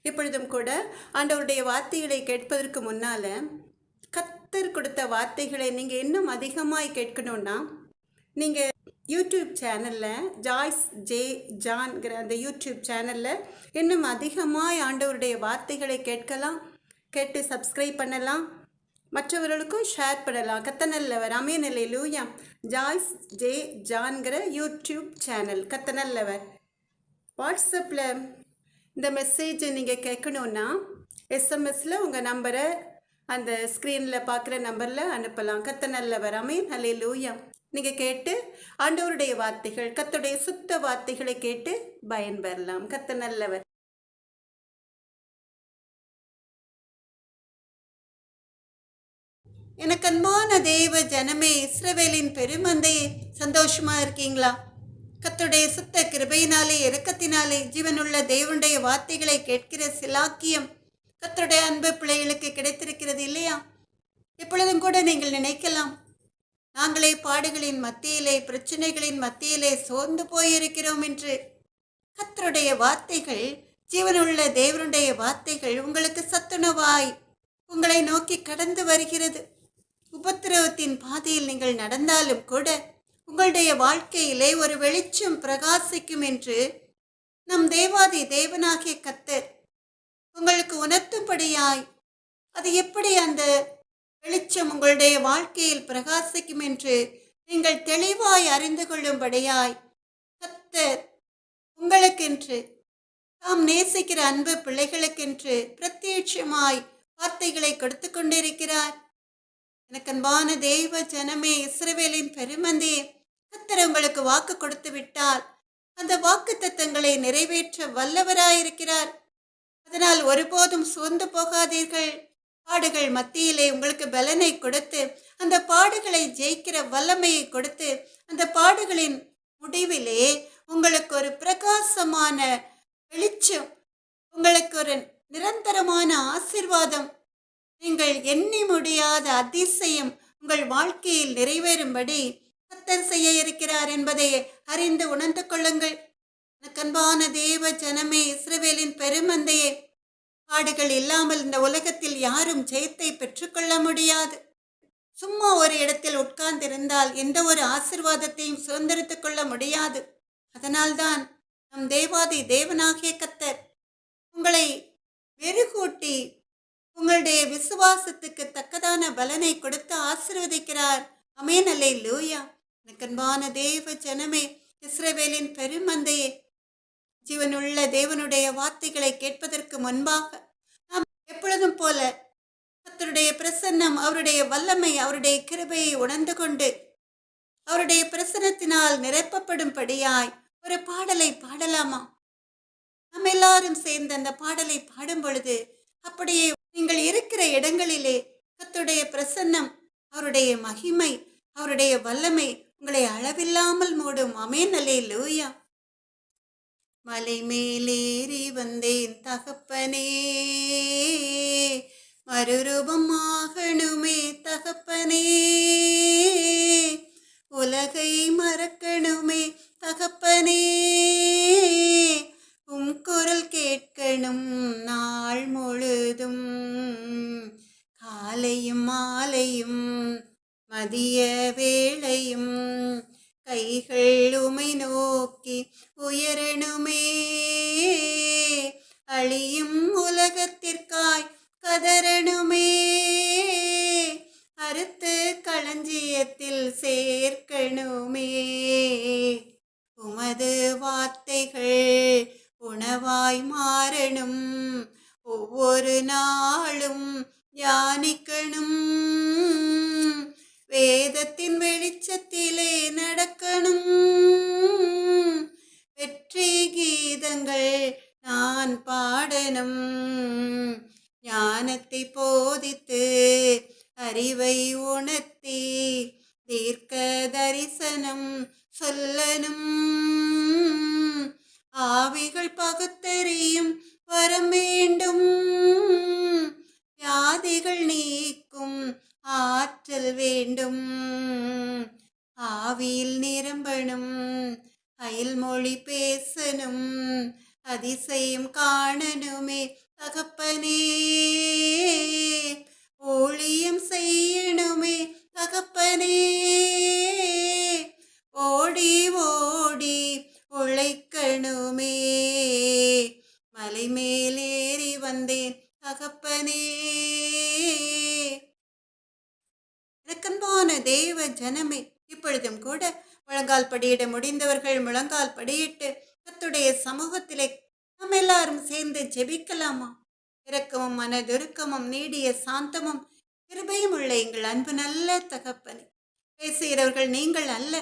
இப்பொழுதும் கூட ஆண்டவருடைய வார்த்தைகளை கேட்பதற்கு முன்னால கர்த்தர் கொடுத்த வார்த்தைகளை நீங்க இன்னும் அதிகமாய் கேட்கணும்னா நீங்க யூடியூப் சேனலில் ஜாய்ஸ் ஜே ஜான்கிற அந்த யூடியூப் சேனலில் இன்னும் அதிகமாய் ஆண்டவருடைய வார்த்தைகளை கேட்டு சப்ஸ்கிரைப் பண்ணலாம், மற்றவர்களுக்கும் ஷேர் பண்ணலாம். கத்தனல்லவர் அமேன் அல்லேலூயா. ஜாய்ஸ் ஜே ஜான்கிற யூடியூப் சேனல் கத்தனல்லவர். வாட்ஸ்அப்பில் இந்த மெசேஜை நீங்கள் கேட்கணுன்னா எஸ்எம்எஸில் உங்கள் நம்பரை அந்த ஸ்க்ரீனில் பார்க்குற நம்பரில் அனுப்பலாம். கத்தனல்லவர் அமேன் அல்லேலூயா. நீங்கள் கேட்டு ஆண்டவருடைய வார்த்தைகள், கர்த்தருடைய சுத்த வார்த்தைகளை கேட்டு பயன்பெறலாம். கர்த்தர் நல்லவர். எனக்கு அன்பான தேவ ஜனமே, இஸ்ரவேலின் பெருமந்தையே, சந்தோஷமா இருக்கீங்களா? கர்த்தருடைய சுத்த கிருபையினாலே இரக்கத்தினாலே ஜீவனுள்ள தேவனுடைய வார்த்தைகளை கேட்கிற சிலாக்கியம் கர்த்தருடைய அன்பு பிள்ளைகளுக்கு கிடைத்திருக்கிறது இல்லையா? எப்பொழுதும் கூட நீங்கள் நினைக்கலாம், நாங்களே பாடுகளின் மத்தியிலே, பிரச்சனைகளின் மத்தியிலே சோர்ந்து போயிருக்கிறோம் என்று. கர்த்தருடைய வார்த்தைகள், ஜீவனுள்ள தேவனுடைய வார்த்தைகள் உங்களுக்கு சத்துணவாய் உங்களை நோக்கி கடந்து வருகிறது. உபத்திரவத்தின் பாதையில் நீங்கள் நடந்தாலும் கூட உங்களுடைய வாழ்க்கையிலே ஒரு வெளிச்சம் பிரகாசிக்கும் என்று நம் தேவாதி தேவனாகிய கர்த்தர் உங்களுக்கு உணர்த்தும்படியாய், அது எப்படி அந்த வெளிச்சம் உங்களுடைய வாழ்க்கையில் பிரகாசிக்கும் என்று நீங்கள் தெளிவாய் அறிந்து கொள்ளும்படியாய் கர்த்தர் உங்களுக்கென்று, தாம் நேசிக்கிற அன்பு பிள்ளைகளுக்கென்று பிரத்யட்சமாய் வார்த்தைகளை கொடுத்து கொண்டிருக்கிறார். எனக்கு அன்பான தெய்வ ஜனமே, இஸ்ரவேலின் பெருமந்தியே, கர்த்தர் உங்களுக்கு வாக்கு கொடுத்து விட்டால் அந்த வாக்கு தத்தங்களை நிறைவேற்ற வல்லவராயிருக்கிறார். அதனால் ஒருபோதும் சோர்ந்து போகாதீர்கள். பாடுகள் மத்தியிலே உங்களுக்கு பலனை கொடுத்து, அந்த பாடுகளை ஜெயிக்கிற வல்லமையை கொடுத்து, அந்த பாடுகளின் முடிவிலே உங்களுக்கு ஒரு பிரகாசமான வெளிச்சம், உங்களுக்கு ஒரு நிரந்தரமான ஆசீர்வாதம், நீங்கள் எண்ணி முடியாத அதிசயம் உங்கள் வாழ்க்கையில் நிறைவேறும்படி கர்த்தர் செய்ய இருக்கிறார் என்பதை அறிந்து உணர்ந்து கொள்ளுங்கள். அன்பான தேவ ஜனமே, இஸ்ரவேலின் பெருமந்தையே, பாடுகள் இல்லாமல் இந்த உலகத்தில் யாரும் ஜெயத்தை பெற்றுக்கொள்ள முடியாது. சும்மா ஒரு இடத்தில் உட்கார்ந்திருந்தால் எந்த ஒரு ஆசீர்வாதத்தையும் சுதந்திரித்துக் கொள்ள முடியாது. அதனால்தான் நம் தேவாதி தேவனாகிய கர்த்தர் உங்களை வெறுகூட்டி உங்களுடைய விசுவாசத்துக்கு தக்கதான பலனை கொடுத்து ஆசீர்வதிக்கிறார். அமேன் அல்லேலூயா. எனக்கு அன்பான தேவ ஜனமே, இஸ்ரவேலின் பெருமந்தையே, ஜீவனுள்ள தேவனுடைய வார்த்தைகளை கேட்பதற்கு முன்பாக நாம் எப்பொழுதும் போல கர்த்தருடைய பிரசன்னம், அவருடைய வல்லமை, அவருடைய கிருபையை உணர்ந்து கொண்டு அவருடைய பிரசன்னத்தினால் நிரப்பப்படும்படியாய் ஒரு பாடலை பாடலாமா? நாம் எல்லாரும் சேர்ந்து அந்த பாடலை பாடும் பொழுது அப்படியே நீங்கள் இருக்கிற இடங்களிலே கர்த்தருடைய பிரசன்னம், அவருடைய மகிமை, அவருடைய வல்லமை உங்களை அளவில்லாமல் மூடும். ஆமென் அல்லேலூயா. மலை மேலேறி வந்தேன் தகப்பனே, மறுரூபம் ஆகணுமே தகப்பனே, உலகை மறக்கணுமே தகப்பனே, உம் குரல் கேட்கணும் நாள் முழுதும், காலையும் மாலையும் மதிய வேளையும் கைகள் உமை நோக்கி உயரணுமே, அழியும் உலகத்திற்காய் கதறணுமே, அறுத்து களஞ்சியத்தில் சேர்க்கணுமே, உமது வார்த்தைகள் உணவாய் மாறணும், ஒவ்வொரு நாளும் தியானிக்கணும், வேதத்தின் வெளிச்சத்திலே நடக்கணும், வெற்றி கீதங்கள் நான் பாடணும், ஞானத்தை போதித்து அறிவை உணர்த்தி தீர்க்க தரிசனம் சொல்லணும், ஆவிகள் பகுத்தறியும் வரம் வேண்டும், வியாதிகள் நீக்கும் ஆற்றல் வேண்டும், ஆவியில் நிரம்பணும், அயல்மொழி பேசணும், அதிசயம் காணணுமே தகப்பனே, ஊழியம் செய்யணுமே தகப்பனே, ஓடி ஓடி உழைக்கணுமே, மலை மேலேறி வந்தேன் தகப்பனே. இரக்கன்பான தேவ ஜனமே, இப்பொழுதும் கூட முழங்கால் படியிட முடிந்தவர்கள் முழங்கால் படியிட்டு கர்த்தருடைய சமூகத்திலே நாம் எல்லாரும் சேர்ந்து ஜெபிக்கலாமா? இரக்கமும் மனதுருக்கமும் நீடிய சாந்தமும் கிருபையும் உள்ள எங்கள் அன்பு நல்ல தகப்பனே, பேசுகிறவர்கள் நீங்கள் அல்ல,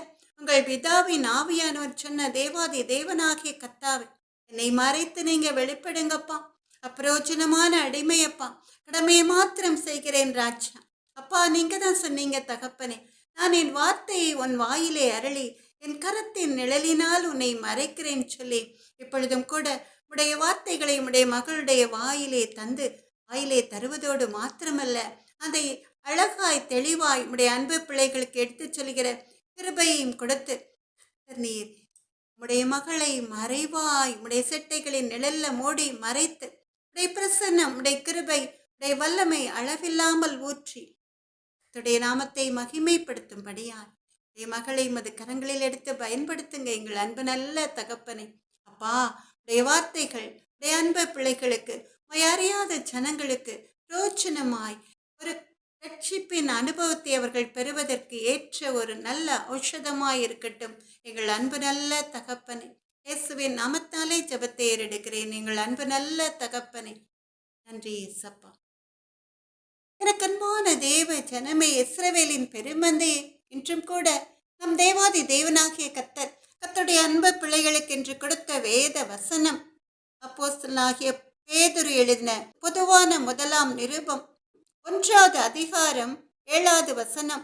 உங்கள் பிதாவின் ஆவியானவர் சொன்ன தேவாதி தேவனாகிய கர்த்தாவே, என்னை மறைத்து நீங்க வெளிப்படுங்கப்பா. அப்பிரோஜனமான அடிமையப்பா, கடமையை மாத்திரம் செய்கிறேன் ராஜா. அப்பா, நீங்க தான் சொன்னீங்க தகப்பனே, நான் என் வார்த்தையை உன் வாயிலே அருளி என் கரத்தின் நிழலினால் உன்னை மறைக்கிறேன் சொல்லி, இப்பொழுதும் கூட உடைய வார்த்தைகளை உடைய மகளுடைய வாயிலே தந்து வாயிலே தருவதோடு மாத்திரமல்ல, அதை அழகாய் தெளிவாய் உடைய அன்பு பிள்ளைகளுக்கு எடுத்து சொல்கிற கிருபையையும் கொடுத்து, நீர் உடைய மகளை மறைவாய் உடைய செட்டைகளின் நிழல்ல மூடி மறைத்து உடைய பிரசன்னம் உடைய கிருபை உடைய வல்லமை அளவில்லாமல் ஊற்றி உடைய நாமத்தை மகிமைப்படுத்தும்படியார் என் மகளை மது கரங்களில் எடுத்து பயன்படுத்துங்க எங்கள் அன்பு நல்ல தகப்பனை. அப்பா, உடைய வார்த்தைகள் உடைய அன்பு பிள்ளைகளுக்கு, அறியாத ஜனங்களுக்கு பிரோஜனமாய் ஒரு ரட்சிப்பின் அனுபவத்தை அவர்கள் பெறுவதற்கு ஏற்ற ஒரு நல்ல ஔஷதமாய் இருக்கட்டும் எங்கள் அன்பு நல்ல தகப்பனை. இயேசுவின் நாமத்தாலே ஜெபத்தை ஏறெடுக்கிறேன் எங்கள் அன்பு நல்ல தகப்பனை. நன்றி இயேசப்பா. எனக்கு அன்பான தேவ ஜனமே, இஸ்ரவேலின் பெருமந்தையே, இன்றும் கூட நம் தேவாதி தேவனாகிய கர்த்தருடைய அன்பு பிள்ளைகளுக்கு என்று கொடுத்த வேத வசனம் அப்போஸ்தலனாகிய பேதுரு எழுதின பொதுவான முதலாம் நிருபம் 1வது அதிகாரம் 7வது வசனம்.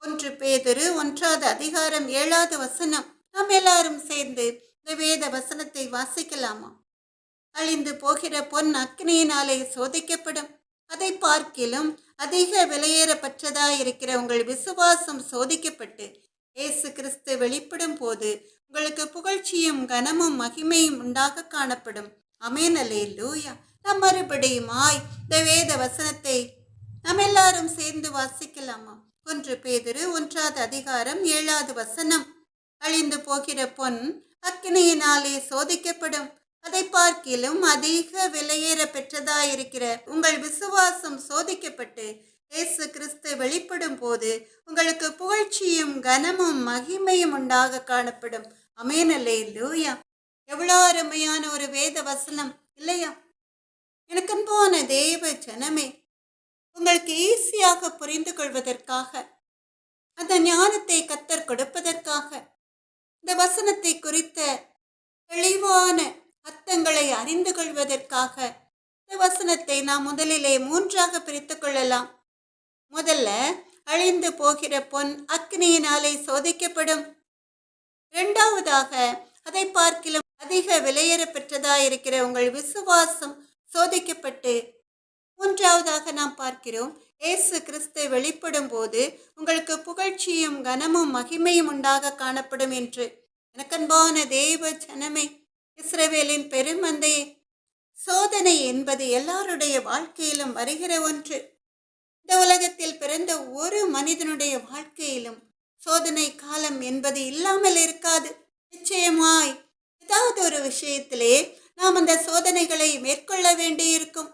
1 பேதுரு 1வது அதிகாரம் 7வது வசனம். நாம் எல்லாரும் சேர்ந்து இந்த வேத வசனத்தை வாசிக்கலாமா? அழிந்து போகிற பொன் அக்னியினாலே சோதிக்கப்படும், அதை பார்க்கிலும் அதிக விலையேறப்பட்டதாயிருக்கிற உங்கள் விசுவாசம் சோதிக்கப்பட்டு இயேசு கிறிஸ்து வெளிப்படும் போது உங்களுக்கு புகழ்ச்சியும் கனமும் மகிமையும் உண்டாக காணப்படும். ஆமென், அல்லேலூயா. நாம் மறுபடியுமாய் இந்த வேத வசனத்தை நாம் எல்லாரும் சேர்ந்து வாசிக்கலாமா? 1 பேதுரு 1வது அதிகாரம் 7வது வசனம். அழிந்து போகிற பொன் அக்கினியினாலே சோதிக்கப்படும், அதை பார்க்கிலும் அதிக விலையேற பெற்றதாயிருக்கிற உங்கள் விசுவாசம் சோதிக்கப்பட்டு இயேசு கிறிஸ்து வெளிப்படும் போது உங்களுக்கு புகழ்ச்சியும் கனமும் மகிமையும் உண்டாக காணப்படும். ஆமென், அல்லேலூயா. எவ்வளோ அருமையான ஒரு வேத வசனம் இல்லையா? எனக்கு அன்பான தேவ ஜனமே, உங்களுக்கு ஈஸியாக புரிந்து கொள்வதற்காக, அந்த ஞானத்தை கர்த்தர் கொடுப்பதற்காக, இந்த வசனத்தை குறித்த தெளிவான அர்த்தங்களை அறிந்து கொள்வதற்காக இந்த வசனத்தை நாம் முதலிலே 3ஆக பிரித்து கொள்ளலாம். முதல்ல, அழிந்து போகிற பொன் அக்னியினாலே சோதிக்கப்படும். 2வதாக, அதை பார்க்கிலும் அதிக விலையேற பெற்றதாயிருக்கிற உங்கள் விசுவாசம் சோதிக்கப்பட்டு. 3வதாக நாம் பார்க்கிறோம், இயேசு கிறிஸ்து வெளிப்படும் போது உங்களுக்கு புகழ்ச்சியும் கனமும் மகிமையும் உண்டாக காணப்படும் என்று. எனக்கன்பான தேவ ஜனமே, இஸ்ரவேலின் பெருமந்தையே, சோதனை என்பது எல்லாருடைய வாழ்க்கையிலும் வருகிற ஒன்று. இந்த உலகத்தில் பிறந்த ஒரு மனிதனுடைய வாழ்க்கையிலும் சோதனை காலம் என்பது இல்லாமல் இருக்காது. நிச்சயமாய் ஏதாவது ஒரு விஷயத்திலே நாம் அந்த சோதனைகளை மேற்கொள்ள வேண்டியிருக்கும்.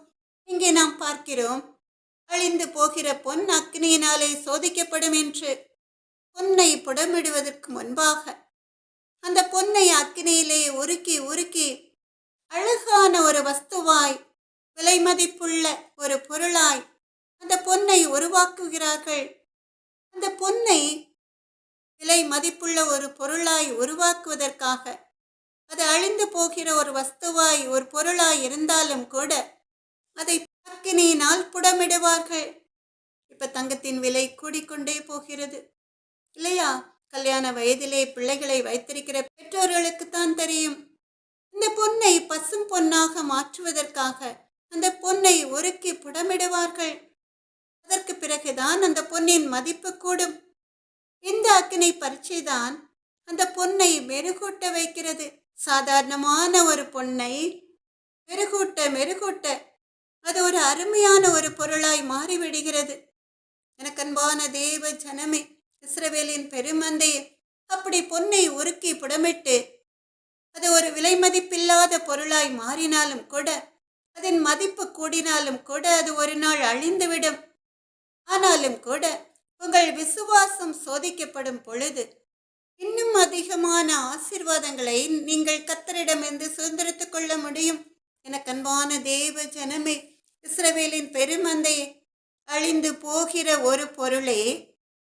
இங்கே நாம் பார்க்கிறோம், அழிந்து போகிற பொன் அக்னியினாலே சோதிக்கப்படும் என்று. பொன்னை புடமிடுவதற்கு முன்பாக அந்த பொன்னை அக்கினியிலே உருக்கி உருக்கி அழகான ஒரு வஸ்துவாய், விலை மதிப்புள்ள ஒரு பொருளாய் அந்த பொன்னை உருவாக்குகிறார்கள். அந்த பொன்னை விலை மதிப்புள்ள ஒரு பொருளாய் உருவாக்குவதற்காக, அது அழிந்து போகிற ஒரு வஸ்துவாய் ஒரு பொருளாய் இருந்தாலும் கூட அதை அக்கினியினால் புடமிடுவார்கள். இப்ப தங்கத்தின் விலை கூடிக்கொண்டே போகிறது இல்லையா? கல்யாண வயதிலே பிள்ளைகளை வைத்திருக்கிற பெற்றோர்களுக்குத்தான் தெரியும். இந்த பொன்னை பசும் பொன்னாக மாற்றுவதற்காக அந்த பொன்னை உருக்கி புடமிடுவார்கள். அதற்கு பிறகுதான் அந்த பொன்னின் மதிப்பு கூடும். இந்த அக்கினி பரீட்சைதான் அந்த பொன்னை மெருகூட்ட வைக்கிறது. சாதாரணமான ஒரு பொன்னை மெருகூட்ட மெருகூட்ட அது ஒரு அருமையான ஒரு பொருளாய் மாறிவிடுகிறது. எனக்கு அன்பான தேவ ஜனமே, இஸ்ரவேலின் பெருமந்தையே, அப்படி பொன்னை உருக்கி புடமிட்டு அது ஒரு விலை மதிப்பில்லாத பொருளாய் மாறினாலும் கூட, அதன் மதிப்பு கூடினாலும் கூட அது ஒரு நாள் அழிந்துவிடும். ஆனாலும் கூட உங்கள் விசுவாசம் சோதிக்கப்படும் பொழுது இன்னும் அதிகமான ஆசீர்வாதங்களை நீங்கள் கர்த்தரிடமிருந்து சுதந்திரித்துக் கொள்ள முடியும். எனக்கு அன்பான தேவ ஜனமே, இஸ்ரவேலின் பெருமந்தையே, அழிந்து போகிற ஒரு பொருளே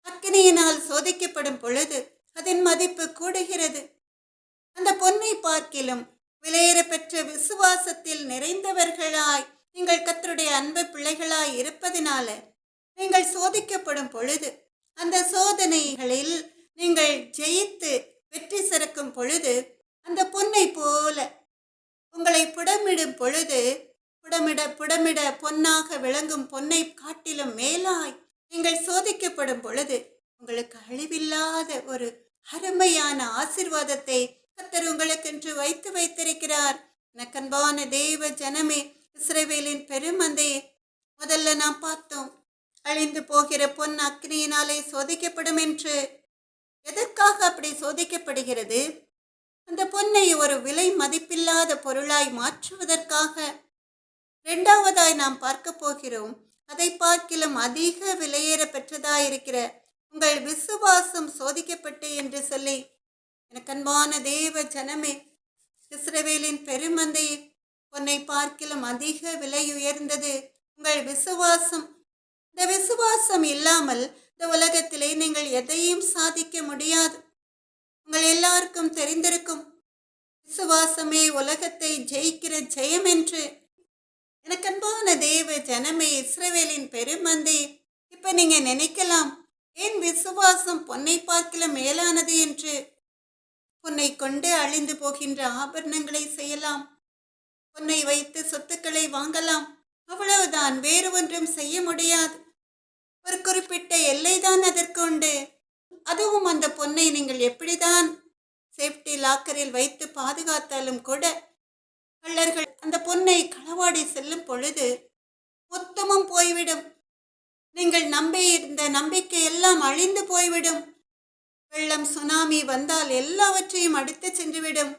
அக்கினியினால் சோதிக்கப்படும் பொழுது அதன் மதிப்பு கூடுகிறது. அந்த பொன்னை பார்க்கிலும் விலையேற பெற்ற விசுவாசத்தில் நிறைந்தவர்களாய் நீங்கள் கர்த்தருடைய அன்பு பிள்ளைகளாய் இருப்பதினால நீங்கள் சோதிக்கப்படும் பொழுது, அந்த சோதனைகளில் நீங்கள் ஜெயித்து வெற்றி சிறக்கும் பொழுது, அந்த பொன்னை போல உங்களை புடமிடும் பொழுது, புடமிட புடமிட பொன்னாக விளங்கும் பொன்னை காட்டிலும் மேலாய் நீங்கள் சோதிக்கப்படும் பொழுது உங்களுக்கு அழிவில்லாத ஒரு அருமையான ஆசீர்வாதத்தை கர்த்தர் உங்களுக்கென்று வைத்திருக்கிறார். எனக்கன்பான தேவ ஜனமே, இஸ்ரவேலின் பெருமந்தையே, முதல்ல நாம் பார்த்தோம், அழிந்து போகிற பொன் அக்னியினாலே சோதிக்கப்படும் என்று. எதற்காக அப்படி சோதிக்கப்படுகிறது? அந்த பொன்னை ஒரு விலை மதிப்பில்லாத பொருளாய் மாற்றுவதற்காக. இரண்டாவதாய் நாம் பார்க்க போகிறோம், அதை பார்க்கிலும் அதிக விலையேற பெற்றதாயிருக்கிற உங்கள் விசுவாசம் சோதிக்கப்பட்டு என்று சொல்லி. எனக்கு அன்பான தேவ ஜனமே, இஸ்ரவேலின் பெருமந்தையே, பொன்னை பார்க்கிலும் அதிக விலை உயர்ந்தது உங்கள் விசுவாசம். இந்த விசுவாசம் இல்லாமல் இந்த உலகத்திலே நீங்கள் எதையும் சாதிக்க முடியாது. உங்கள் எல்லாருக்கும் தெரிந்திருக்கும், விசுவாசமே உலகத்தை ஜெயிக்கிற ஜெயம் என்று. எனக்கு அன்பான தேவ ஜனமே, இஸ்ரவேலின் பெருமந்தை, இப்ப நீங்க நினைக்கலாம், ஏன் விசுவாசம் பொன்னை பார்க்கிலும் மேலானது என்று. பொன்னை கொண்டு அழிந்து போகின்ற ஆபரணங்களை செய்யலாம், பொன்னை வைத்து சொத்துக்களை வாங்கலாம், அவ்வளவுதான், வேறு ஒன்றும் செய்ய முடியாது. ஒரு குறிப்பிட்ட எல்லைதான் அதற்கு உண்டு. அதுவும் அந்த பொன்னை நீங்கள் எப்படிதான் சேஃப்டி லாக்கரில் வைத்து பாதுகாத்தாலும் கூட கள்ளர்கள் அந்த பொன்னை களவாடி செல்லும் பொழுது மொத்தமும் போய்விடும். நீங்கள் நம்பியிருந்த நம்பிக்கை எல்லாம் அழிந்து போய்விடும். வெள்ளம் சுனாமி வந்தால் எல்லாவற்றையும் அடித்து சென்றுவிடும்.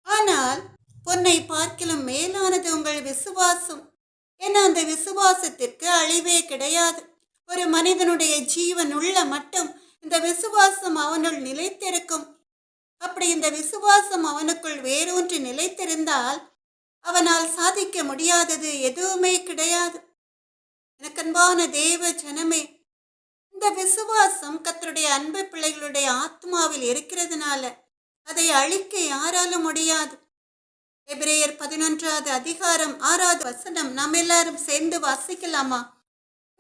ஆனால் பொன்னை பார்க்கிலும் மேலானது உங்கள் விசுவாசம். ஏன்னா அந்த விசுவாசத்திற்கு அழிவே கிடையாது. ஒரு மனிதனுடைய ஜீவன் உள்ள மட்டும் இந்த விசுவாசம் அவனுள் நிலைத்திருக்கும். அப்படி இந்த விசுவாசம் அவனுக்குள் வேறொன்று நிலைத்திருந்தால் அவனால் சாதிக்க முடியாதது எதுவுமே கிடையாது. எனக்கன்பான தேவ ஜனமே, இந்த விசுவாசம் கர்த்தருடைய அன்பு பிள்ளைகளுடைய ஆத்மாவில் இருக்கிறதுனால அதை அழிக்க யாராலும் முடியாது. எபிரேயர் 11வது அதிகாரம் 6வது வசனம் நாம் எல்லாரும் சேர்ந்து வாசிக்கலாமா?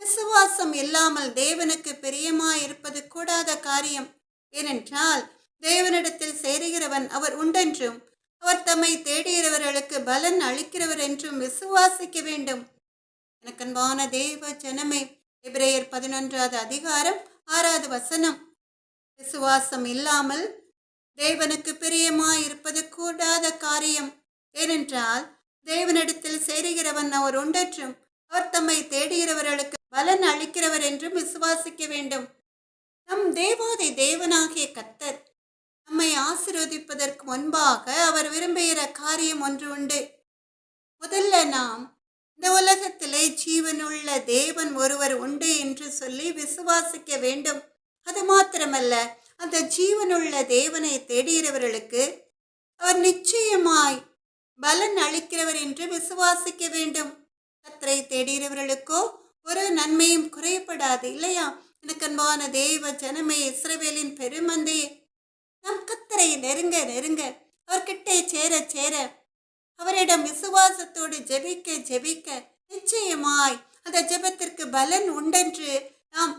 விசுவாசம் இல்லாமல் தேவனுக்கு பிரியமாயிருப்பது கூடாத காரியம். ஏனென்றால் தேவனிடத்தில் சேருகிறவன் அவர் உண்டென்றும் அவர் தம்மை தேடுகிறவர்களுக்கு பலன் அளிக்கிறவர் என்றும் விசுவாசிக்க வேண்டும். எனக்கன்பான தேவ ஜனமே, எபிரேயர் 11வது அதிகாரம் 6வது வசனம், விசுவாசம் இல்லாமல் தேவனுக்கு பிரியமாயிருப்பது கூடாத காரியம். ஏனென்றால் தேவனிடத்தில் சேருகிறவன் அவர் உண்டென்றும் அவர் தம்மை தேடுகிறவர்களுக்கு பலன் அளிக்கிறவர் என்றும் விசுவாசிக்க வேண்டும். நம் தேவாதி தேவனாகிய கர்த்தர் நம்மை ஆசீர்வதிப்பதற்கு முன்பாக அவர் விரும்புகிற காரியம் ஒன்று உண்டு. முதல்ல நாம் இந்த உலகத்திலே ஜீவனுள்ள தேவன் ஒருவர் உண்டு என்று சொல்லி விசுவாசிக்க வேண்டும். அது மாத்திரமல்ல, அந்த ஜீவனுள்ள தேவனை தேடுகிறவர்களுக்கு அவர் நிச்சயமாய் பலன் அளிக்கிறவர் என்று விசுவாசிக்க வேண்டும். கர்த்தரை தேடுகிறவர்களுக்கோ ஒரு நன்மையும் குறைபடாது, இல்லையா? எனக்கு அன்பான தேவ ஜனமே, இஸ்ரவேலின் பெருமந்தையே, நம் கர்த்தரை நெருங்க நெருங்க, அவர்கிட்ட சேர சேர, அவரிடம் விசுவாசத்தோடு ஜெபிக்க ஜெபிக்க நிச்சயமாய் அந்த ஜெபத்திற்கு பலன் உண்டென்று நாம்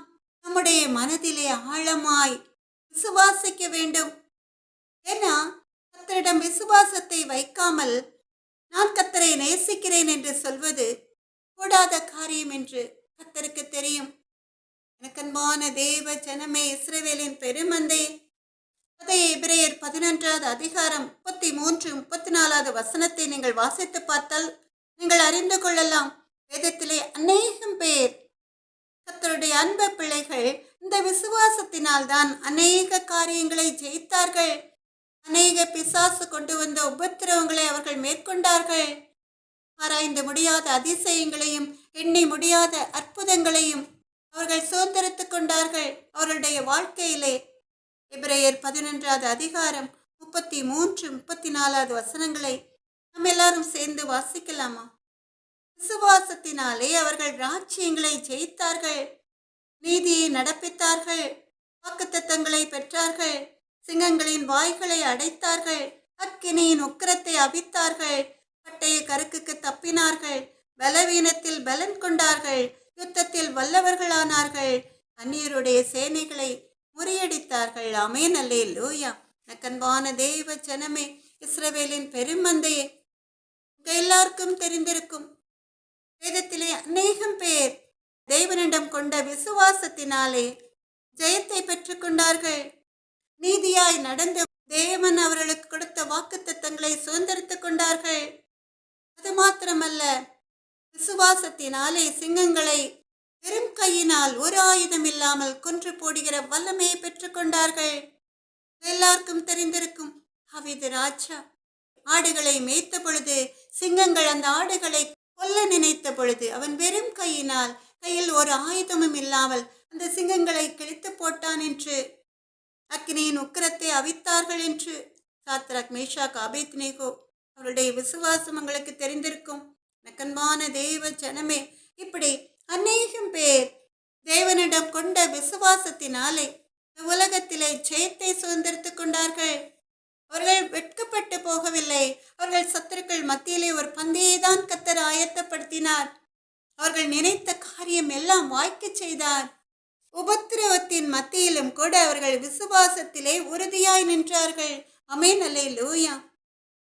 நம்முடைய மனதிலே ஆழமாய் விசுவாசிக்க வேண்டும். ஏன்னா கர்த்தரிடம் விசுவாசத்தை வைக்காமல் நான் கர்த்தரை நேசிக்கிறேன் என்று சொல்வது கூடாத காரியம் என்று கர்த்தருக்கு தெரியும். எனக்கன்பான தேவ ஜனமே, இஸ்ரவேலின் பெருமந்தை, அதை எபிரேயர் 11வது அதிகாரம் 33, 34வது வசனத்தை நீங்கள் வாசித்து பார்த்தால் நீங்கள் அறிந்து கொள்ளலாம். வேதத்திலே அநேகம் பேர் கர்த்தருடைய அன்பு பிள்ளைகள் இந்த விசுவாசத்தினால் தான் அநேக காரியங்களை ஜெயித்தார்கள். அநேக பிசாசு கொண்டு வந்த உபத்திரவங்களை அவர்கள் மேற்கொண்டார்கள். ஆராய்ந்து முடியாத அதிசயங்களையும் எண்ணி முடியாத அற்புதங்களையும் அவர்கள் சுதந்திரித்துக் கொண்டார்கள் அவர்களுடைய வாழ்க்கையிலே. எபிரேயர் 11வது அதிகாரம் 33, 34 வசனங்களை நம்ம எல்லாரும் சேர்ந்து வாசிக்கலாமா? விசுவாசத்தினாலே அவர்கள் ராஜ்யங்களை ஜெயித்தார்கள், நீதியை நடப்பித்தார்கள், வாக்குத்தத்தங்களை பெற்றார்கள், சிங்கங்களின் வாய்களை அடைத்தார்கள், அக்கினியின் உக்கிரத்தை அவித்தார்கள், பட்டய கருக்குக்கு தப்பினார்கள், பலவீனத்தில் பலன் கொண்டார்கள், யுத்தத்தில் வல்லவர்களானார்கள், அந்நியருடைய சேனைகளை முறியடித்தார்கள். ஆமென், அல்லேலூயா. நக்கன்பான தேவ ஜனமே, இஸ்ரவேலின் பெருமந்தையே, எல்லாருக்கும் தெரிந்திருக்கும் வேதத்திலே அநேகம் பேர் தேவனிடம் கொண்ட விசுவாசத்தினாலே ஜெயத்தை பெற்றுக்கொண்டார்கள். நீதியாய் நடந்து தேவன் அவர்களுக்கு கொடுத்த வாக்குத்தத்தங்களை சுதந்திரித்துக் கொண்டார்கள். அது மாத்திரமல்ல, விசுவாசத்தினாலே சிங்கங்களை வெறும் கையினால் ஒரு ஆயுதம் இல்லாமல் கொன்று போடுகிற வல்லமையை பெற்றுக்கொண்டார்கள். எல்லாருக்கும் தெரிந்திருக்கும் தாவீது ராஜா ஆடுகளை மேய்த்த பொழுது சிங்கங்கள் அந்த ஆடுகளை கொல்ல நினைத்த பொழுது அவன் வெறும் கையில் ஒரு ஆயுதமும் இல்லாமல் அந்த சிங்கங்களை கிழித்து போட்டான் என்று, அக்கினியின் உக்கிரத்தை அவித்தார்கள் என்று. சாத்ராக், மேஷாக், ஆபேத்நேகோ அவருடைய விசுவாசம் உங்களுக்கு தெரிந்திருக்கும். நக்கன்பான தேவ ஜனமே, இப்படி அநேகம் பேர் தேவனிடம் கொண்ட விசுவாசத்தினாலே உலகத்திலே ஜெயத்தை சுதந்திரித்துக் கொண்டார்கள். அவர்கள் வெட்கப்பட்டு போகவில்லை. அவர்கள் சத்துருக்கள் மத்தியிலே ஒரு பந்தையை தான் கர்த்தர் ஆயத்தப்படுத்தினார். அவர்கள் நினைத்த காரியம் எல்லாம் வாய்க்க செய்தார். உபத்திரவத்தின் மத்தியிலும் கூட அவர்கள் விசுவாசத்திலே உறுதியாய் நின்றார்கள். ஆமென், அல்லேலூயா.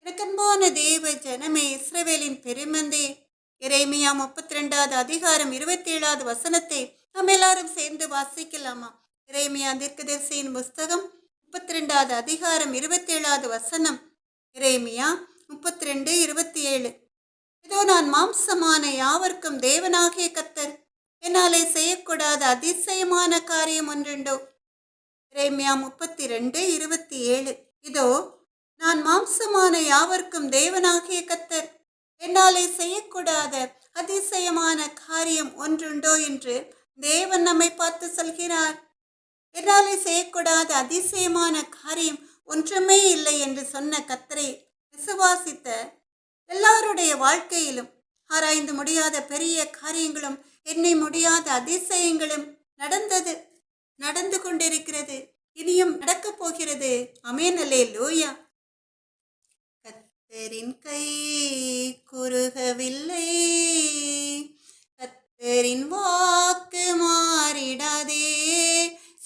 எனக்கன்பான தேவ ஜனமே, இஸ்ரவேலின் பெருமந்தே, எரேமியா 32வது அதிகாரம் 27வது வசனத்தை நாம் எல்லாரும் சேர்ந்து வாசிக்கலாமா? எரேமியா தீர்க்கதரிசியின் புஸ்தகம் 32வது அதிகாரம் 27வது வசனம். எரேமியா 32:27. இதோ நான் மாம்சமான யாவர்க்கும் தேவனாகிய கர்த்தர், என்னாலே செய்யக்கூடாத அதிசயமான காரியம் ஒன்றுண்டோ? எரேமியா 32:27. இதோ நான் மாம்சமான யாவர்க்கும் தேவனாகிய கர்த்தர், என்னாலே செய்யக்கூடாத அதிசயமான காரியம் ஒன்றுண்டோ என்று தேவன் நம்மை பார்த்து சொல்கிறார். என்னாலே செய்யக்கூடாத அதிசயமான காரியம் ஒன்றுமே இல்லை என்று சொன்ன கர்த்தரை விசுவாசித்த எல்லாருடைய வாழ்க்கையிலும் ஆராய்ந்து முடியாத பெரிய காரியங்களும் எண்ணி முடியாத அதிசயங்களும் நடந்து கொண்டிருக்கிறது, இனியும் நடக்கப் போகிறது. ஆமென், அல்லேலூயா. கர்த்தரின் கை குறுகவில்லை, கர்த்தரின் வாக்கு மாறிடாதே,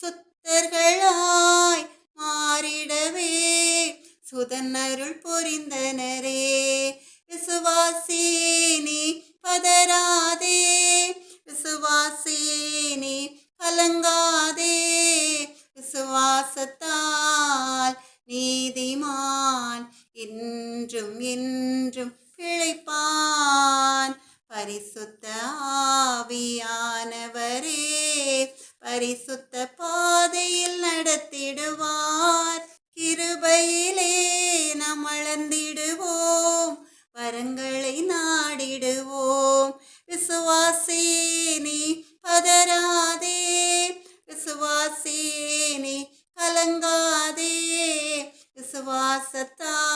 சுத்தர்களாய் மாறிடவே சுதனருள் பொரிந்தனரே. விசுவாசி நீ பதறாதே, விசுவாசி நீ கலங்காதே, விசுவாசத்தால் நீதிமான் என்றும் என்றும் பிழைப்பான். பரிசுத்த ஆவியானவரே பரிசுத்த பாதையில் நடத்திடுவார். கிருபையிலே நாம் வளர்ந்திடுவோம், வரங்களை நாடிடுவோம். விசுவாசி நீ பதறாதே, விசுவாசி நீ கலங்காதே, விசுவாசத்தால்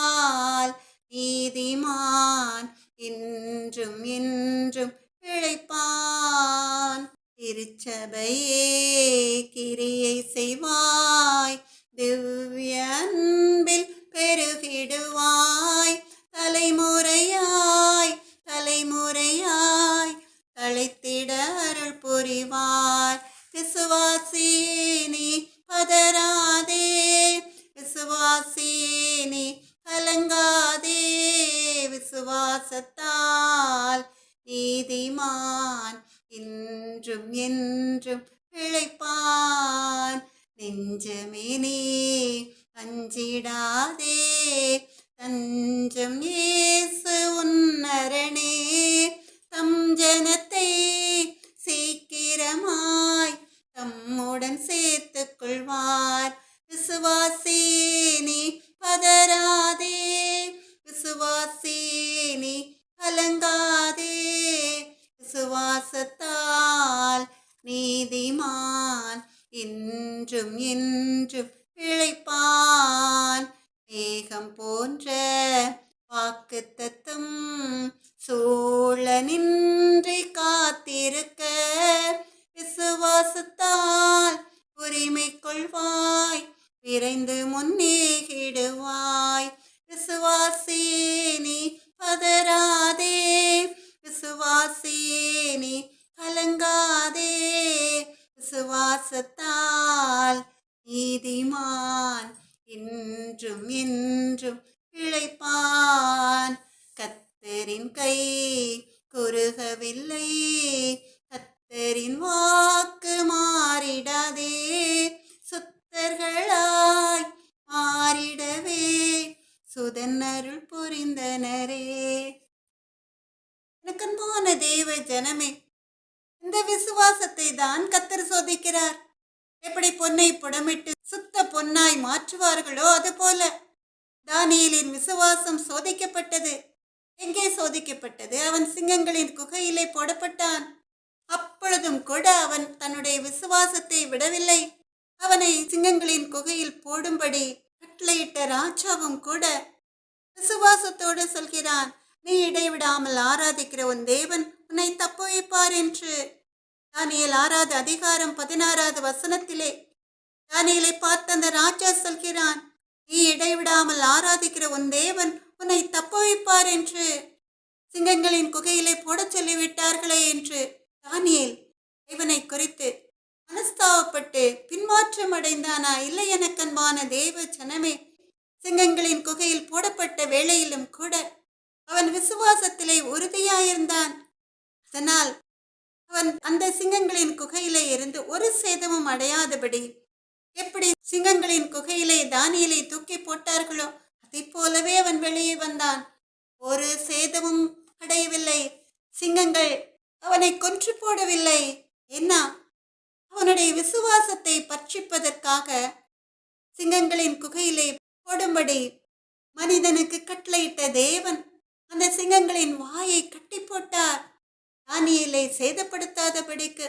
நீதிமான் என்றும் என்றும் பிழைப்பான். திருச்சபையே கிரியை செய்வாய், திவ்ய அன்பில் பெருகிடுவாய். தலைமுறையாய் தலைமுறையாய் தழைத்திட அருள் புரிவார். விசுவாசி நீ பதறாதே, விசுவாசி நீ கலங்காதே, விசுவாசத்தால் நீதிமான் என்றும் என்றும் பிழைப்பான். நெஞ்சமே நீ அஞ்சிடாதே, தஞ்சம் இயேசு உன்னரணே. தம் ஜன கலங்காதே, விசுவாசத்தால் நீதிமான் என்றும் என்றும் பிழைப்பான். மேகம் போன்ற வாக்குத்தத்தம் சூழ நின்றி காத்திருக்க, விசுவாசத்தால் உரிமை கொள்வாய், விரைந்து முன்னேகிடுவாய். விசுவாசியே நீ பதறாதே, விசுவாசியே நீ கலங்காதே, விசுவாசத்தால் நீதிமான் என்றும் என்றும் பிழைப்பான். கர்த்தரின் கை குறுகவில்லை, கர்த்தரின் வாக்கு மாறிடாதே, சுத்தர்களாய் மாறிடவே சுதன்னருள் புரிந்தனரே. எனக்கன்பான தேவ ஜனமே, இந்த விசுவாசத்தை தான் கர்த்தர் சோதிக்கிறார். எப்படி பொன்னை புடமிட்டு சுத்த பொன்னாய் மாற்றுவார்களோ அதுபோல தானியேலின் விசுவாசம் சோதிக்கப்பட்டது. எங்கே சோதிக்கப்பட்டது? அவன் சிங்கங்களின் குகையிலே போடப்பட்டான். அப்பொழுதும் கூட அவன் தன்னுடைய விசுவாசத்தை விடவில்லை. அவனை சிங்கங்களின் குகையில் போடும்படி கட்டளையிட்ட ராஜாவும் கூட விசுவாசத்தோடு சொல்கிறான், நீ இடைவிடாமல் ஆராதிக்கிற உன் தேவன் உன்னை தப்புவிப்பார் என்று. தானியேல் 6வது அதிகாரம் 16வது வசனத்திலே தானியேலை பார்த்த அந்த ராஜா சொல்கிறான், நீ இடைவிடாமல் ஆராதிக்கிற உன் தேவன் உன்னை தப்புவிப்பார் என்று. சிங்கங்களின் குகையிலே போட சொல்லிவிட்டார்களே என்று தானியேல் தேவனை குறித்து மனஸ்தாபப்பட்டு பின்மாற்றம் அடைந்தானா? இல்லை எனக்கன்பான தேவ ஜனமே, சிங்கங்களின் குகையில் போடப்பட்ட வேளையிலும் கூட அவன் விசுவாசத்திலே உறுதியாயிருந்தான். அதனால் அவன் அந்த சிங்கங்களின் குகையிலே இருந்து ஒரு சேதமும் அடையாதபடி, எப்படி சிங்கங்களின் குகையிலே தானியேலை தூக்கி போட்டார்களோ அதை போலவே அவன் வெளியே வந்தான். ஒரு சேதமும் அடையவில்லை. சிங்கங்கள் அவனை கொன்று போடவில்லை. என்ன? அவனுடைய விசுவாசத்தை பட்சிப்பதற்காக சிங்கங்களின் குகையிலே போடும்படி மனிதனுக்கு கட்டளையிட்ட தேவன் அந்த சிங்கங்களின் வாயை கட்டி போட்டார், தானியேலை சேதப்படுத்தாதபடிக்கு.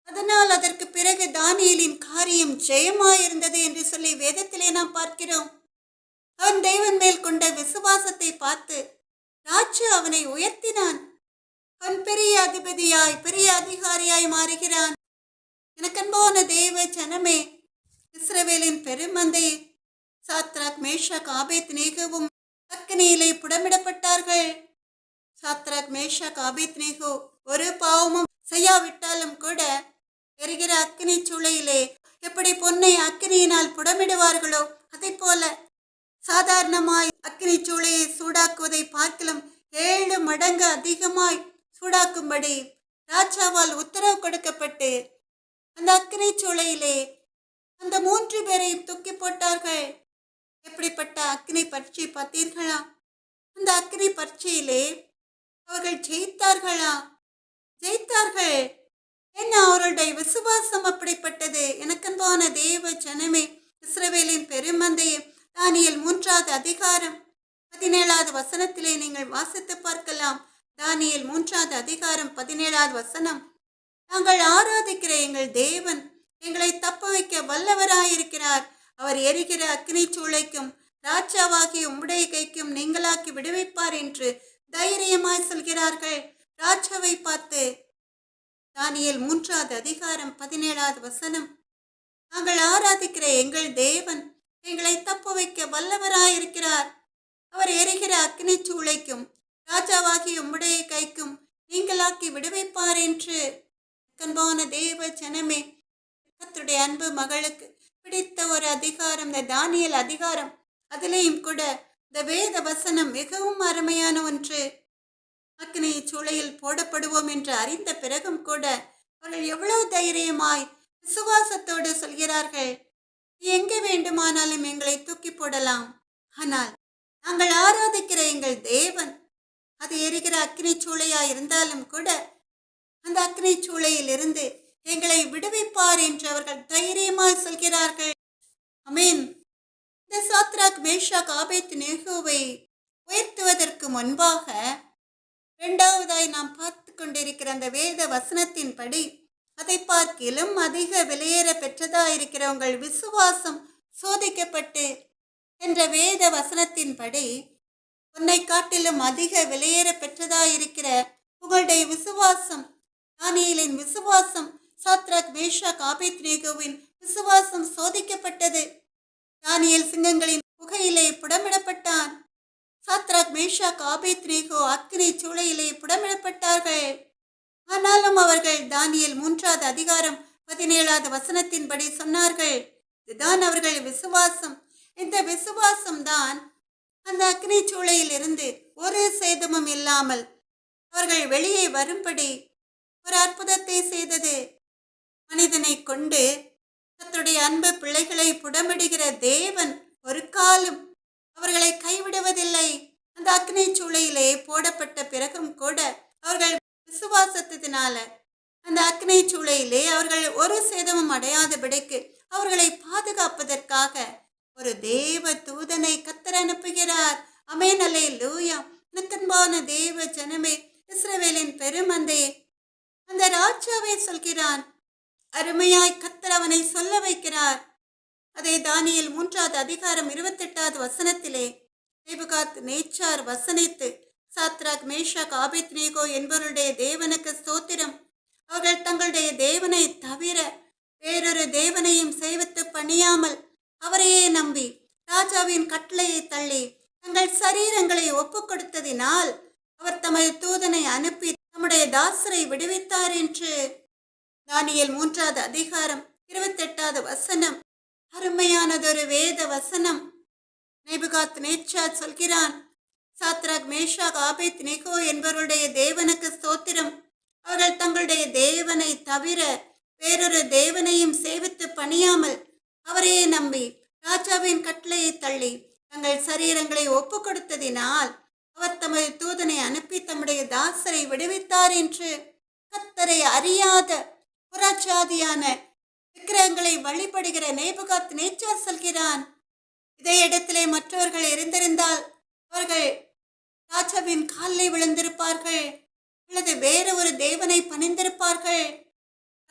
அதனால் அதற்கு பிறகு தானியேலின் காரியம் ஜெயமாயிருந்தது என்று சொல்லி வேதத்திலே நாம் பார்க்கிறோம். அவன் தேவன் மேல் கொண்ட விசுவாசத்தை பார்த்து ராஜா அவனை உயர்த்தினான். அவன் பெரிய அதிபதியாய் பெரிய அதிகாரியாய் மாறுகிறான். எனக்கன்பான தேவ ஜனமே, இஸ்ரவேலின் பெருமந்தை சாத்ராக் மேஷாக் ஆபேத்நேகோவும் அக்கினியிலே புடமிடப்பட்டார்கள். சாத்ராக் மேஷாக் ஆபேத்நேகோ ஒரு பாவமும் செய்யாவிட்டாலும் கூட எரிகிற அக்கினி சூளையிலே எப்படி பொன்னை அக்கினியினால் புடமிடுவார்களோ அதை போல சாதாரணமாய் அக்கினி சூளையை சூடாக்குவதை பார்க்கலும் 7 மடங்கு அதிகமாய் சூடாக்கும்படி ராஜாவால் உத்தரவு கொடுக்கப்பட்டு அந்த அக்கினி சூளையிலே அந்த 3 பேரையும் தூக்கி போட்டார்கள். எப்படிப்பட்ட அக்கினி பரீட்சை பார்த்தீர்களா? அந்த அக்கினி பரீட்சையிலே அவர்கள் ஜெயித்தார்களா? ஜெயித்தார்கள். என்ன, அவர்களுடைய விசுவாசம் அப்படிப்பட்டது. எனக்கன்பான தேவ ஜனமே, இஸ்ரவேலின் பெருமந்தையே, தானியேல் 3வது அதிகாரம் 17வது வசனத்திலே நீங்கள் வாசித்து பார்க்கலாம். தானியேல் 3வது அதிகாரம் 17வது வசனம், நாங்கள் ஆராதிக்கிற எங்கள் தேவன் எங்களை தப்ப வைக்க வல்லவராயிருக்கிறார். அவர் எரிகிற அக்கினி சூளைக்கும் ராஜாவாகிய உம்முடைய கைக்கும் நீங்களாக்கி விடுவிப்பார் என்று தைரியமாய் சொல்கிறார்கள் ராஜாவை பார்த்து. தானியேல் 3வது அதிகாரம் 17வது வசனம், நாங்கள் ஆராதிக்கிற எங்கள் தேவன் எங்களை தப்ப வைக்க வல்லவராயிருக்கிறார். அவர் எரிகிற அக்கினி சூளைக்கும் ராஜாவாகிய உம்முடைய கைக்கும் நீங்களாக்கி விடுவிப்பார் என்று. அன்பான தேவ ஜனமே, கர்த்தருடைய அன்பு மகளுக்கு பிடித்த ஒரு அதிகாரம் இந்த தானியேல் அதிகாரம். அதிலேயும் கூட இந்த வேத வசனம் மிகவும் அருமையான ஒன்று. அக்கினி சூளையில் போடப்படுவோம் என்று அறிந்த பிறகும் கூட அவர்கள் எவ்வளவு தைரியமாய் விசுவாசத்தோடு சொல்கிறார்கள், எங்கே வேண்டுமானாலும் எங்களை தூக்கி போடலாம், ஆனால் நாங்கள் ஆராதிக்கிற எங்கள் தேவன் அது எரிகிற அக்கினி சூளையா இருந்தாலும் கூட அந்த அக்கினி சூளையில் இருந்து எங்களை விடுவிப்பார் என்று அவர்கள் தைரியமாய் சொல்கிறார்கள். ஆமென். இந்த சாத்ராக் மேஷாக் ஆபேத்நேகோவை உயர்த்துவதற்கு முன்பாக இரண்டாவதாய் நாம் பார்த்து கொண்டிருக்கிற அந்த வேத வசனத்தின்படி அதை பார்க்கிலும் அதிக விலையேற பெற்றதாயிருக்கிற உங்கள் விசுவாசம் சோதிக்கப்பட்டு என்ற வேத வசனத்தின்படி உன்னை காட்டிலும் அதிக விலையேற பெற்றதாயிருக்கிற உங்களுடைய விசுவாசம், தானியேலின் விசுவாசம், சாத்ராக் மேஷாக் ஆபேத்நேகோவின் விசுவாசம் சோதிக்கப்பட்டது. தானியேல் சிங்கங்களின் குகையிலே புடமிடப்பட்டான். சாத்ராக் மேஷாக் ஆபேத்நேகோ அக்கினி சூளையிலே புடமிடப்பட்டார்கள். ஆனாலும் அவர்கள் தானியேல் 3வது அதிகாரம் 17வது வசனத்தின்படி சொன்னார்கள். இதுதான் அவர்கள் விசுவாசம். இந்த விசுவாசம் தான் அந்த அக்னி சூளையில் இருந்து ஒரு சேதமும் இல்லாமல் அவர்கள் வெளியே வரும்படி ஒரு அற்புதத்தை செய்தது. மனிதனை கொண்டு தன்னுடைய அன்பு பிள்ளைகளை புடமிடுகிற தேவன் ஒரு காலம் அவர்களை கைவிடுவதில்லை. அந்த அக்னி சூளையிலே போடப்பட்ட பிறகும் கூட அவர்கள் விசுவாசத்தினால அந்த அக்னி சூளையிலே அவர்கள் ஒரு சேதமும் அடையாதபடிக்கு அவர்களை பாதுகாப்பதற்காக ஒரு தேவ தூதனை கர்த்தர் அனுப்புகிறார். ஆமென், அல்லேலூயா. நக்கன்பான தேவ ஜனமே, இஸ்ரவேலின் பெருமந்தே, அந்த ராஜாவை சொல்கிறான். அருமையாய் கர்த்தர் அவனை சொல்ல வைக்கிறார். அதை தானியேல் 3வது அதிகாரம் 28வது வசனத்திலே நேபுகாத்நேச்சார் வசனித்து, சாத்ராக் மேஷாக் ஆபேத்நேகோ என்பவருடைய தேவனுக்கு ஸ்தோத்திரம், அவர்கள் தங்களுடைய தேவனை தவிர வேறொரு தேவனையும் சேவித்து பணியாமல் அவரையே நம்பி ராஜாவின் கட்டளையை தள்ளி தங்கள் சரீரங்களை ஒப்பு கொடுத்ததினால் அவர் தமது தூதனை அனுப்பி தம்முடைய தாசரை விடுவித்தார் என்று தானியேல் 3வது அதிகாரம் 28வது வசனம். அருமையானதொரு வேத வசனம். நேபுகாத்நேச்சார் சொல்கிறான், சாத்ராக் மேஷாக் ஆபேத்நேகோ என்பவருடைய தேவனுக்கு ஸ்தோத்திரம், அவர்கள் தங்களுடைய தேவனை தவிர வேறொரு தேவனையும் சேவித்து பணியாமல் அவரையே நம்பி ராஜாவின் கட்டளையை தள்ளி தங்கள் சரீரங்களை ஒப்பு கொடுத்ததினால் அவர் தமது தூதனை அனுப்பி தம்முடைய தாசரை விடுவித்தார் என்று கர்த்தரை அறியாத புறஜாதியான விக்கிரகங்களை வழிபடுகிற நேபுகாத்நேச்சார் சொல்கிறான். இதே இடத்திலே மற்றவர்கள் இருந்திருந்தால் அவர்கள் ராஜாவின் காலில் விழுந்திருப்பார்கள் அல்லது வேற ஒரு தேவனை பணிந்திருப்பார்கள்.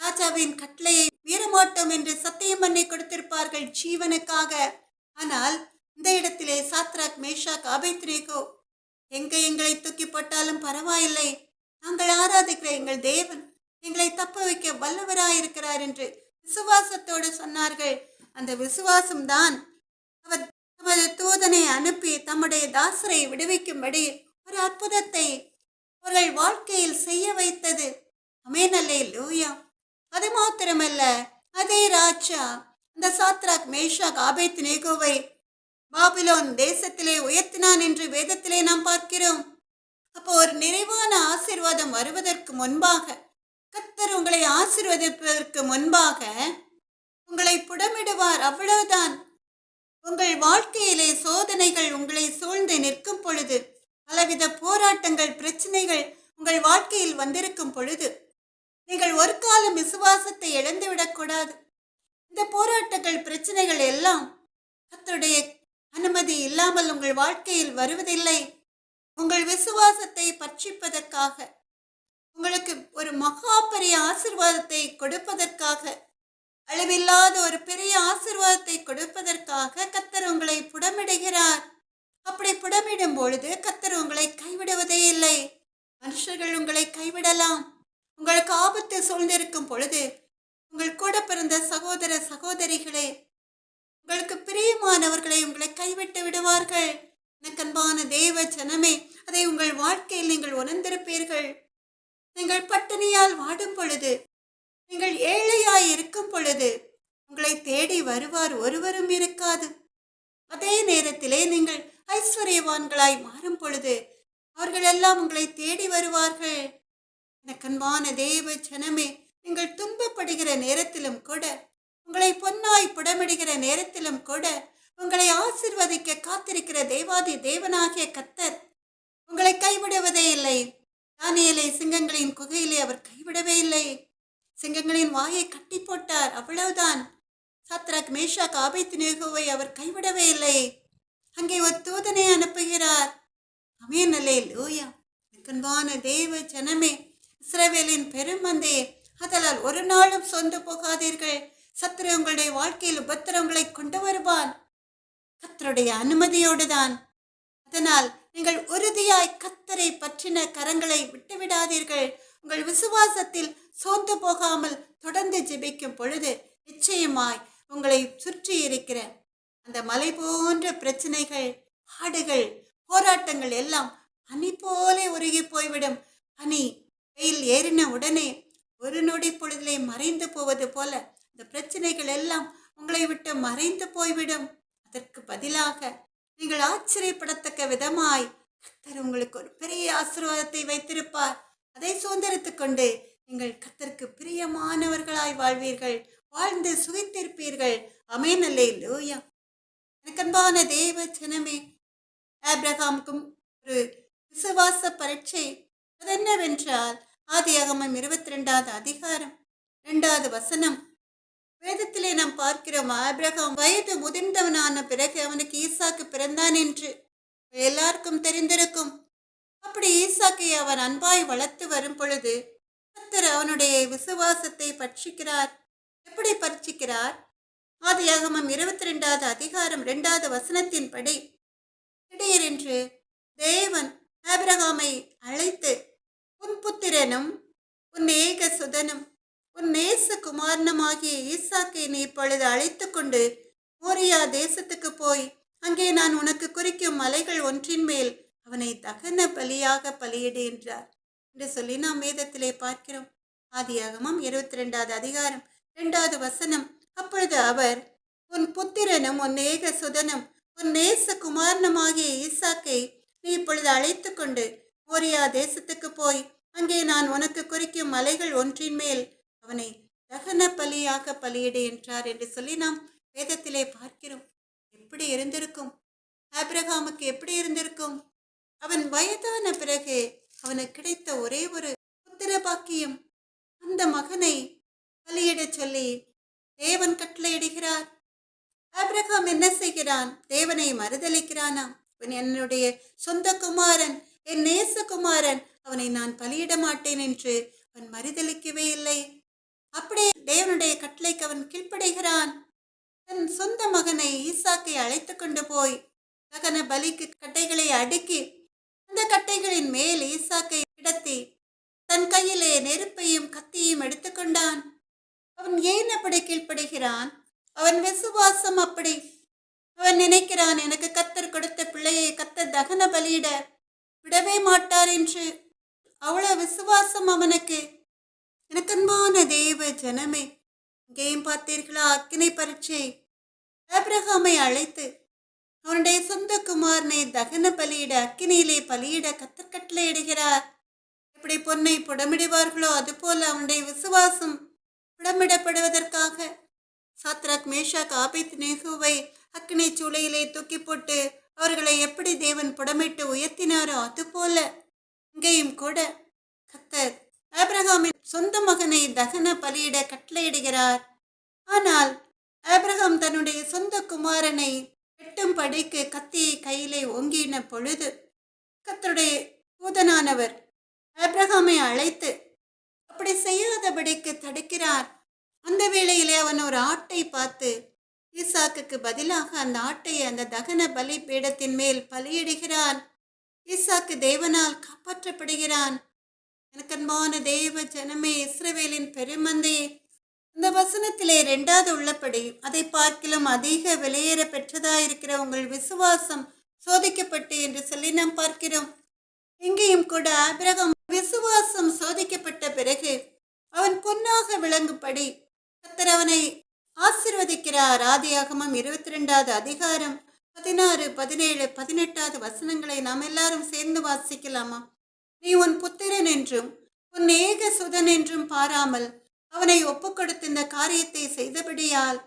ராஜாவின் கட்டளையை மீறமாட்டோம் என்று சத்தியம் பண்ணி கொடுத்திருப்பார்கள் ஜீவனுக்காக. ஆனால் இந்த இடத்திலே சாத்ராக் மேஷாக் ஆபேத்நேகோ, எங்களை தூக்கி போட்டாலும் பரவாயில்லை, நாங்கள் ஆராதிக்கிற எங்கள் தேவன் எங்களை தப்ப வைக்க வல்லவராயிருக்கிறார் என்று விசுவாசத்தோடு சொன்னார்கள். அந்த விசுவாசம்தான் அவர் தமது தூதனை அனுப்பி தம்முடைய தாசரை விடுவிக்கும்படி ஒரு அற்புதத்தை அவர்கள் வாழ்க்கையில் செய்ய வைத்தது. ஆமென், அல்லேலூயா. அது மாத்திரமல்ல, அதே ராஜா அந்த சாத்ராக் மேஷாக் ஆபேத்நேகோவை பாபிலோன் தேசத்திலே உயர்த்தினான் என்று வேதத்திலே நாம் பார்க்கிறோம். அப்போ ஒரு நிறைவான ஆசீர்வாதம் வருவதற்கு முன்பாக, கர்த்தர் உங்களை ஆசீர்வதிப்பதற்கு முன்பாக உங்களை புடமிடுவார். அவ்வளவுதான். உங்கள் வாழ்க்கையிலே சோதனைகள் உங்களை சூழ்ந்து நிற்கும் பொழுது, பலவித போராட்டங்கள், பிரச்சனைகள் உங்கள் வாழ்க்கையில் வந்திருக்கும் பொழுது, நீங்கள் ஒரு காலம் விசுவாசத்தை இழந்துவிடக்கூடாது. இந்த போராட்டங்கள், பிரச்சனைகள் எல்லாம் கர்த்தருடைய அனுமதி இல்லாமல் உங்கள் வாழ்க்கையில் வருவதில்லை. உங்கள் விசுவாசத்தை பட்சிப்பதற்காக, உங்களுக்கு ஒரு மகா பெரிய ஆசீர்வாதத்தை கொடுப்பதற்காக, அளவில்லாத ஒரு பெரிய ஆசீர்வாதத்தை கொடுப்பதற்காக கர்த்தர் உங்களை புடமிடுகிறார். அப்படி புடமிடும் பொழுது கர்த்தர் உங்களை கைவிடுவதே இல்லை. மனுஷர்கள் உங்களை கைவிடலாம். உங்களுக்கு ஆபத்து சூழ்ந்திருக்கும் பொழுது உங்கள் கூட பிறந்த சகோதர சகோதரிகளே, உங்களுக்கு பிரியமானவர்களை உங்களை கைவிட்டு விடுவார்கள். எனக்கன்பான தேவ ஜனமே, அதை உங்கள் வாழ்க்கையில் நீங்கள் உணர்ந்திருப்பீர்கள். நீங்கள் பட்டினியால் வாடும் பொழுது, நீங்கள் ஏழையாய் இருக்கும் பொழுது உங்களை தேடி வருவார் ஒருவரும் இருக்காது. அதே நேரத்திலே நீங்கள் ஐஸ்வர்யவான்களாய் மாறும் பொழுது அவர்கள் எல்லாம் உங்களை தேடி வருவார்கள். எனக்கன்பான தேவ ஜனமே, நீங்கள் துன்பப்படுகிற நேரத்திலும் கூட, உங்களை பொன்னாய் புடமிடுகிற நேரத்திலும் கூட, உங்களை ஆசீர்வதிக்க காத்திருக்கிற தேவாதி தேவனாகிய கர்த்தர் உங்களை கைவிடுவதே இல்லை. தானியேலை சிங்கங்களின் குகையிலே அவர் கைவிடவே இல்லை. சிங்கங்களின் வாயை கட்டி போட்டார், அவ்வளவுதான். சாத்ராக் மேஷாக் ஆபேத்நேகோவை அவர் கைவிடவே இல்லை. அங்கே ஒரு தூதனை அனுப்புகிறார். ஆமென், அல்லேலூயா. எனக்கன்பான தேவ ஜனமே, இஸ்ரவேலின் பெருமந்தே, அதலால் ஒரு நாளும் சொந்து போகாதீர்கள். சத்துரு உங்களுடைய வாழ்க்கையில் உபத்திரவங்களை கொண்டு வருவான், கர்த்தருடைய அனுமதியோடுதான். அதனால் நீங்கள் உறுதியாய் கர்த்தரை பற்றின கரங்களை விட்டுவிடாதீர்கள். உங்கள் விசுவாசத்தில் சோர்ந்து போகாமல் தொடர்ந்து ஜெபிக்கும் பொழுது நிச்சயமாய் உங்களை சுற்றி இருக்கிற அந்த மலை போன்ற பிரச்சனைகள், பாடுகள், போராட்டங்கள் எல்லாம் பனி போலே உருகி போய்விடும். பனி வெயில் ஏறின உடனே ஒரு நொடி பொழுதிலே மறைந்து போவது போல இந்த பிரச்சனைகள் எல்லாம் உங்களை விட்டு மறைந்து போய்விடும். அதற்கு பதிலாக நீங்கள் ஆச்சரியப்படத்தக்க விதமாய் கர்த்தர் உங்களுக்கு ஒரு பெரிய ஆசீர்வாதத்தை வைத்திருப்பார். அதை சுதந்திரித்துக் கொண்டு நீங்கள் கர்த்தருக்கு பிரியமானவர்களாய் வாழ்வீர்கள், வாழ்ந்து சுகித்திருப்பீர்கள். ஆமென், அல்லேலூயா. எனக்கன்பான தேவ ஜனமே, ஆபிரகாமுக்கும் ஒரு விசுவாச பரீட்சை. அது என்னவென்றால் ஆதியாகமம் 22வது அதிகாரம் 2வது வசனம். வேதத்திலே நாம் பார்க்கிறோம், ஆபிரகாம் வயது முதிர்ந்தவனான பிறகு அவனுக்கு ஈசாக்கு பிறந்தான் என்று எல்லாருக்கும் தெரிந்திருக்கும். அப்படி ஈசாக்கை அவன் அன்பாய் வளர்த்து வரும் பொழுது கர்த்தர் அவனுடைய விசுவாசத்தை பட்சிக்கிறார். எப்படி பட்சிக்கிறார்? ஆதியாகமம் 22வது அதிகாரம் 2வது வசனத்தின்படி, திடீரென்று தேவன் ஆபிரகாமை அழைத்து, உன் புத்திரனும் உன் ஏக சுதனும் உன் நேசகுமாரனுமாகிய ஈசாக்கை நீ இப்பொழுது அழைத்து கொண்டு மோரியா தேசத்துக்கு போய் அங்கே நான் உனக்கு குறிக்கும் மலைகள் ஒன்றின் மேல் அவனை தகன பலியாக பலியிடு என்றார் என்று சொல்லி நாம் வேதத்திலே பார்க்கிறோம். ஆதியாகமம் 22வது அதிகாரம் 2வது வசனம். அப்பொழுது அவர், உன் புத்திரனும் உன் ஏக சுதனும் உன் நேசகுமாரனுமாகிய ஈசாக்கை நீ இப்பொழுது அழைத்து கொண்டு மோரியா தேசத்துக்கு போய் அங்கே நான் உனக்கு குறிக்கும் மலைகள் ஒன்றின் மேல் அவனை தகன பலியாக பலியிடு என்றார் என்று சொல்லி நாம் வேதத்திலே பார்க்கிறோம். எப்படி இருந்திருக்கும் ஆபிரகாமுக்கு? எப்படி இருந்திருக்கும்? அவன் வயதான பிறகு அவனுக்கு கிடைத்த ஒரே ஒரு புத்திர பாக்கியம். அந்த மகனை பலியிட சொல்லி தேவன் கட்டளையிடுகிறார். ஆபிரகாம் என்ன செய்கிறான்? தேவனை மறுதலிக்கிறானாம். இவன் என்னுடைய சொந்த குமாரன், என் நேசகுமாரன், அவனை நான் பலியிட மாட்டேன் என்று அவன் மறுதலிக்கவே இல்லை. அப்படியே தேவனுடைய கட்டளைக்கு அவன் கீழ்ப்படுகிறான். தன் சொந்த மகனை ஈசாக்கை அழைத்து கொண்டு போய் தகன பலிக்கு கட்டைகளை அடுக்கி அந்த கட்டைகளின் மேல் ஈசாக்கை கிடத்தி தன் கையிலே நெருப்பையும் கத்தியும் எடுத்துக்கொண்டான். அவன் ஏன் அப்படி கீழ்ப்படுகிறான்? அவன் விசுவாசம் அப்படி. அவன் நினைக்கிறான், எனக்கு கர்த்தர் கொடுத்த பிள்ளையை கர்த்தர் தகன பலியிட விடவே மாட்டார் என்று. அவ்வளவு விசுவாசம் அவனுக்கு. எனக்கன்பான தேவ ஜனமே, இங்கேயும் பார்த்தீர்களா அக்கினி பரீட்சை? ஆபிரகாமை அழைத்து அவனுடைய சொந்த குமாரனை தகன பலியிட, அக்கினியிலே பலியிட கர்த்தர் கட்டளையிடுகிறார். எப்படி பொன்னை புடமிடுவார்களோ அதுபோல அவனுடைய விசுவாசம் புடமிடப்படுவதற்காக சாத்ராக், மேஷாக், ஆபேத்நேகோவை அக்கினி சூளையிலே தூக்கி போட்டு அவர்களை எப்படி தேவன் புடமிட்டு உயர்த்தினாரோ அதுபோல இங்கேயும் கூட கர்த்தர் ஆபிரகாமின் சொந்த மகனை தகன பலியிட கட்டளையிடுகிறார். ஆனால் ஆபிரகாம் தன்னுடைய சொந்த குமாரனை வெட்டும் படிக்கு கத்தியை கையிலே ஓங்கின பொழுது கர்த்தருடைய தூதனானவர் ஆபிரகாமை அழைத்து அப்படி செய்யாதபடிக்கு தடுக்கிறார். அந்த வேளையிலே அவன் ஒரு ஆட்டை பார்த்து ஈசாக்குக்கு பதிலாக அந்த ஆட்டை அந்த தகன பலி பீடத்தின் மேல் பலியிடுகிறான். ஈசாக்கு தேவனால் காப்பாற்றப்படுகிறான். எனக்கன்பான தேவ ஜனமே, இஸ்ரவேலின் பெருமந்தையே, இந்த வசனத்திலே 2வது உள்ளபடி அதை பார்க்கிலும் அதிக விலையேற பெற்றதாயிருக்கிற உங்கள் விசுவாசம் சோதிக்கப்பட்டு என்று சொல்லி நாம் பார்க்கிறோம். இங்கேயும் கூட ஆபிரகாம் விசுவாசம் சோதிக்கப்பட்ட பிறகு அவன் பொன்னாக விளங்கும்படி கர்த்தர் அவனை ஆசீர்வதிக்கிறார். ஆதியாகமம் 22வது அதிகாரம் 16, 17, 18வது வசனங்களை நாம் எல்லாரும் சேர்ந்து வாசிக்கலாமா? நீ உன் புத்திரன் என்றும் உன் ஏக சுதன் என்றும் பாராமல் அவனை ஒப்பு கொடுத்து இந்த காரியத்தை செய்தபடியால்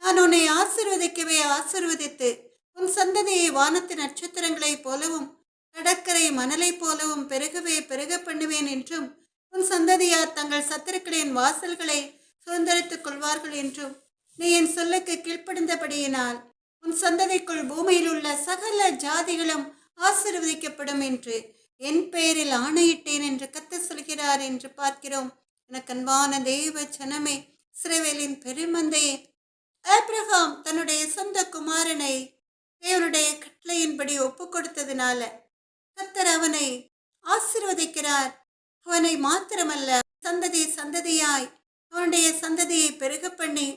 நான் உன்னை ஆசீர்வதிக்கவே ஆசீர்வதித்து உன் சந்ததியை வானத்து நட்சத்திரங்களைப் போலவும் கடற்கரை மணலை போலவும் பெருகவே பெருக பண்ணுவேன் என்றும் உன் சந்ததியார் தங்கள் சத்துருக்களின் வாசல்களை சுதந்திரித்துக் கொள்வார்கள் என்றும் நீ என் சொல்லுக்கு கீழ்ப்படிந்தபடியினால் உன் சந்ததிக்குள் பூமியில் உள்ள சகல ஜாதிகளும் ஆசீர்வதிக்கப்படும் என்று என் பெயரில் ஆணையிட்டேன் என்று கர்த்தர் சொல்கிறார் என்று பார்க்கிறோம். எனக்கு அன்பான தேவ ஜனமே, இஸ்ரவேலின் பெருமந்தையே, ஆபிரகாம் தன்னுடைய சொந்த குமாரனை தேவனுடைய கட்டளையின்படி ஒப்பு கொடுத்ததினால கர்த்தர் அவனை ஆசீர்வதிக்கிறார். அவனை மாத்திரமல்ல, சந்ததி சந்ததியாய் அவனுடைய சந்ததியை பெருக பண்ணி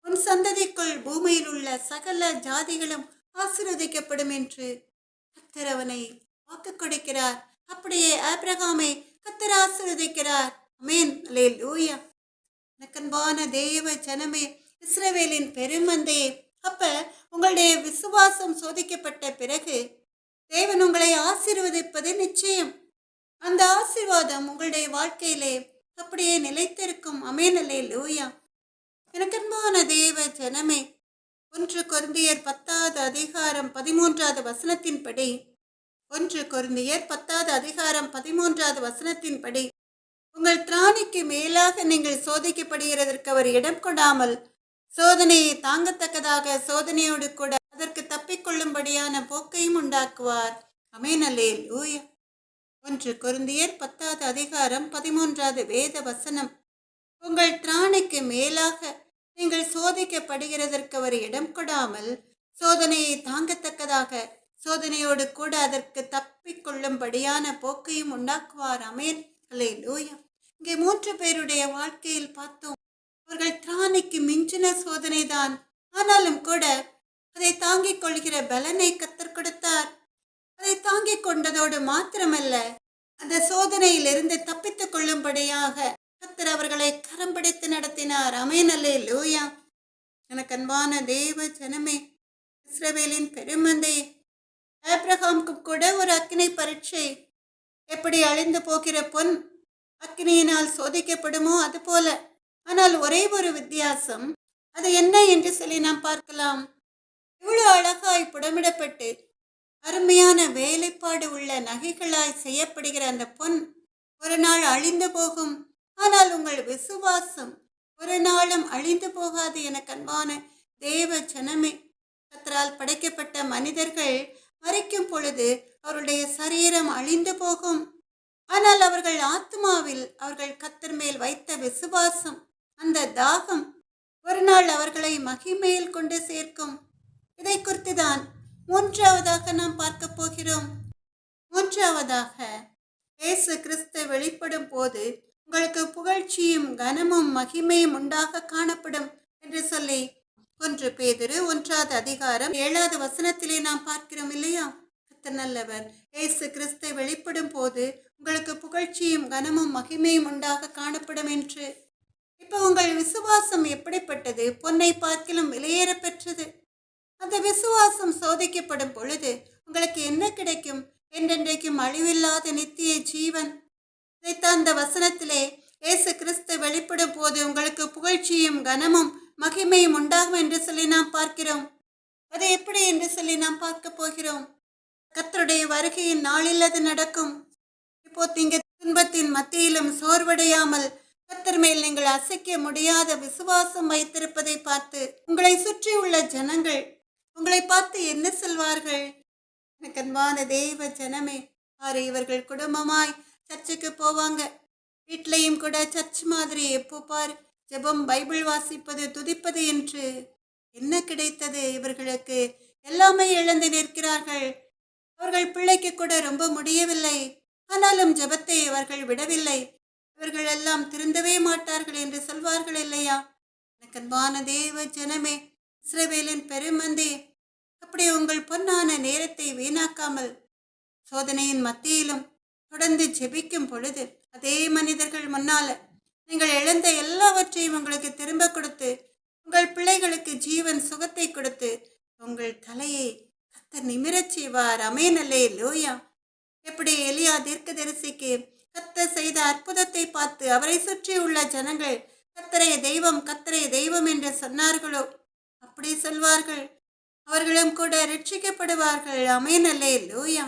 உன் சந்ததிக்குள் பூமியில் உள்ள சகல ஜாதிகளும் ஆசீர்வதிக்கப்படும் என்று கர்த்தர் அவனை வாக்கு கொடுக்கிறார். அப்படியே ஆபிரகாமை கர்த்தர் ஆசீர்வதிக்கிறார். ஆமென், அல்லேலூயா. அன்பான தேவ ஜனமே, இஸ்ரவேலின் பெருமந்தையே, அப்ப உங்களுடைய விசுவாசம் சோதிக்கப்பட்ட பிறகு தேவன் உங்களை ஆசீர்வதிப்பது நிச்சயம். அந்த ஆசீர்வாதம் உங்களுடைய வாழ்க்கையிலே அப்படியே நிலைத்திருக்கும். ஆமென், அல்லேலூயா. எனக்கு அன்பான தேவ ஜனமே, 1 கொரிந்தியர் 10வது அதிகாரம் 13வது வசனத்தின்படி 1 கொரிந்தியர் 10வது அதிகாரம் 13வது வசனத்தின்படி உங்கள் திராணிக்கு மேலாக நீங்கள் சோதிக்கப்படுகிறதற்கு அவர் இடம் கொடாமல் சோதனையை தாங்கத்தக்கதாக சோதனையோடு கூட அதற்கு தப்பிக்கொள்ளும்படியான போக்கையும் உண்டாக்குவார். ஆமென், அல்லேலூயா. 1 கொரிந்தியர் 10வது அதிகாரம் 13வது வேத வசனம். உங்கள் திராணிக்கு மேலாக நீங்கள் சோதிக்கப்படுகிறதற்கு அவர் இடம் கொடாமல் சோதனையை தாங்கத்தக்கதாக சோதனையோடு கூட அதற்கு தப்பிக்கொள்ளும்படியான போக்கையும் உண்டாக்குவார். ஆமென், அல்லேலூயா. இங்கே 3 பேருடைய வாழ்க்கையில் பார்த்தோம். அவர்கள் திராணிக்கு மிஞ்சின சோதனை தான், ஆனாலும் கூட அதை தாங்கிக் கொள்கிற பலனை கர்த்தர் கொடுத்தார். அதை தாங்கிக் கொண்டதோடு மாத்திரமல்ல, அந்த சோதனையிலிருந்து தப்பித்துக் கொள்ளும்படியாக கர்த்தர் அவர்களை கரம் பிடித்து நடத்தினார். ஆமென், அல்லேலூயா. எனக்கு அன்பான தேவ ஜனமே, இஸ்ரவேலின் பெருமந்தை, ஆபிரகாமுக்கு கூட ஒரு அக்கினி பரீட்சை. எப்படி அழிந்து போகிற பொன் அக்கினியினால் சோதிக்கப்படுமோ அதுபோல. ஆனால் ஒரே ஒரு வித்தியாசம், அது என்ன என்று சொல்லி நாம் பார்க்கலாம். இவ்வளவு அழகாய் புடமிடப்பட்டு அருமையான வேலைப்பாடு உள்ள நகைகளாய் செய்யப்படுகிற அந்த பொன் ஒரு நாள் அழிந்து போகும். ஆனால் உங்கள் விசுவாசம் ஒரு நாளும் அழிந்து போகாது. எனக்கு அன்பான தேவ ஜனமே, கர்த்தரால் படைக்கப்பட்ட மனிதர்கள் மரிக்கும் பொழுது அவருடைய சரீரம் அழிந்து போகும். ஆனால் அவர்கள் ஆத்மாவில் அவர்கள் கர்த்தர் மேல் வைத்த விசுவாசம், அந்த தாகம் ஒரு நாள் அவர்களை மகிமையில் கொண்டு சேர்க்கும். இதை குறித்துதான் 3வதாக நாம் பார்க்க போகிறோம். 3வதாக, இயேசு கிறிஸ்து வெளிப்படும் போது உங்களுக்கு புகழ்ச்சியும் கனமும் மகிமையும் உண்டாக காணப்படும் என்று சொல்லி 1 பேதுரு 1வது அதிகாரம் 7வது வசனத்திலே நாம் பார்க்கிறோம் இல்லையா? கர்த்தர் நல்லவர். இயேசு கிறிஸ்து வெளிப்படும் போது உங்களுக்கு புகழ்ச்சியும் கனமும் மகிமையும் உண்டாக காணப்படும் என்று. இப்போ உங்கள் விசுவாசம் எப்படிப்பட்டது? பொன்னை பார்க்கிலும் விலையேற பெற்றது. அந்த விசுவாசம் சோதிக்கப்படும் பொழுது உங்களுக்கு என்ன கிடைக்கும்? என்றென்றைக்கும் அழிவில்லாத நித்திய ஜீவன். இதைத்தான் அந்த வசனத்திலே இயேசு கிறிஸ்து வெளிப்படும் போது உங்களுக்கு புகழ்ச்சியும் கனமும் மகிமையும் உண்டாகும் என்று சொல்லி நாம் பார்க்கிறோம். அது எப்படி என்று சொல்லி நாம் பார்க்க போகிறோம். கர்த்தருடைய வருகையின் நாளில் அது நடக்கும். இப்போ நீங்க துன்பத்தின் மத்தியிலும் சோர்வடையாமல் கர்த்தர் மேல் நீங்கள் அசைக்க முடியாத விசுவாசம் வைத்திருப்பதை பார்த்து உங்களை சுற்றி உள்ள ஜனங்கள் உங்களை பார்த்து என்ன சொல்வார்கள்? எனக்கு அன்பான தேவ ஜனமே, இவர்கள் குடும்பமாய் சர்ச்சுக்கு போவாங்க, வீட்லையும் கூட சர்ச் மாதிரி எப்போ பார் ஜெபம், பைபிள் வாசிப்பது, துதிப்பது என்று. என்ன கிடைத்தது இவர்களுக்கு? எல்லாமே இழந்து நிற்கிறார்கள். அவர்கள் பிள்ளைக்கு கூட ரொம்ப முடியவில்லை, ஆனாலும் ஜெபத்தை அவர்கள் விடவில்லை. இவர்கள் எல்லாம் திருந்தவே மாட்டார்கள் என்று சொல்வார்கள் இல்லையா? எனக்கு அன்பான தேவ ஜனமே, இஸ்ரவேலின் பெருமந்தே, அப்படி உங்கள் பொன்னான நேரத்தை வீணாக்காமல் சோதனையின் மத்தியிலும் தொடர்ந்து ஜெபிக்கும் பொழுது அதே மனிதர்கள் முன்னால நீங்கள் இழந்த எல்லாவற்றையும் உங்களுக்கு திரும்ப கொடுத்து உங்கள் பிள்ளைகளுக்கு ஜீவன் சுகத்தை கொடுத்து உங்கள் தலையை கர்த்தர் நிமிரச் செய்வார். ஆமென், அல்லேலூயா. எப்படி எலியா தீர்க்கதரிசிக்கு கர்த்தர் செய்த அற்புதத்தை பார்த்து அவரை சுற்றி உள்ள ஜனங்கள் கர்த்தரே தெய்வம், கர்த்தரே தெய்வம் என்று சொன்னார்களோ, அப்படி சொல்வார்கள். அவர்களும் கூட ரட்சிக்கப்படுவார்கள். ஆமென், அல்லேலூயா.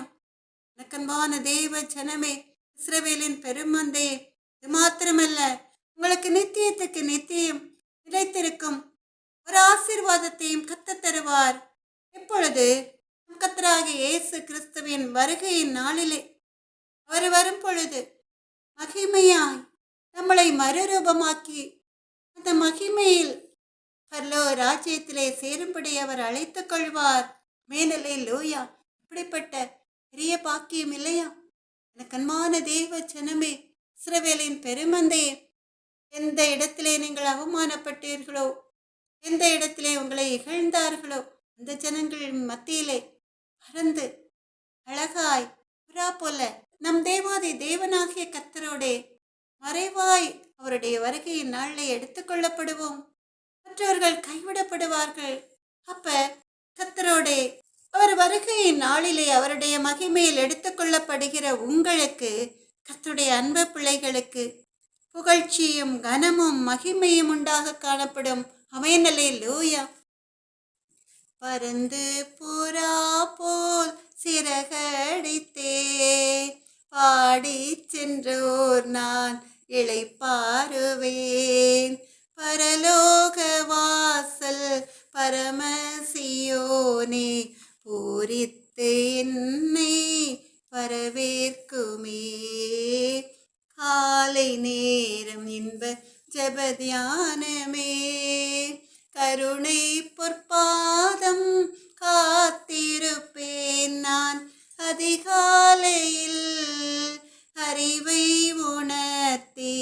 அன்பான தேவ ஜனமே, இஸ்ரவேலின் பெருமந்தே, இது மாத்திரமல்ல, உங்களுக்கு நித்தியத்துக்கு நித்தியம் நிலைத்திருக்கும் ஒரு ஆசீர்வாதத்தையும் கர்த்தர் தருவார். எப்பொழுது? கர்த்தராகிய இயேசு கிறிஸ்துவின் வருகையின் நாளிலே. அவர் வரும் பொழுது மகிமையாய் நம்மளை மறுரூபமாக்கி அந்த மகிமையில் பரலோ ராஜ்யத்திலே சேரும்படி அவர் அழைத்துக் கொள்வார். மேனலே லூயா. இப்படிப்பட்ட பெரிய பாக்கியம் இல்லையா? எனக்கு அன்பான தேவ ஜனமே, இஸ்ரவேலின் பெருமந்தையே, எந்த இடத்திலே நீங்கள் அவமானப்பட்டீர்களோ, எந்த இடத்திலே உங்களை இகழ்ந்தார்களோ, அந்த ஜனங்கள் மத்தியிலே பறந்து அழகாய் புறா போல நம் தேவாதி தேவனாகிய கர்த்தரோடே மறைவாய் அவருடைய வருகையின் நாளை எடுத்துக்கொள்ளப்படுவோம். மற்றவர்கள் கைவிடப்படுவார்கள். அப்ப கர்த்தரோடே அவர் வருகையின் நாளிலே அவருடைய மகிமையில் எடுத்துக்கொள்ளப்படுகிற உங்களுக்கு, கர்த்தருடைய அன்பு பிள்ளைகளுக்கு புகழ்ச்சியும் கனமும் மகிமையும் உண்டாக காணப்படும். அவையனலே லூயா. பறந்து புறா போல் சிறகடித்தே பாடி சென்றோர் நான் இளைப்பாறுவேன். பரலோக வாசல் பரமசியோனே பூரித்து என்னை வரவேற்குமே. காலை நேரம் இன்ப ஜபதியானமே, கருணை பொற்பாதம் காத்திருப்பேன் நான். அதிகாலையில் அறிவை உணர்த்தி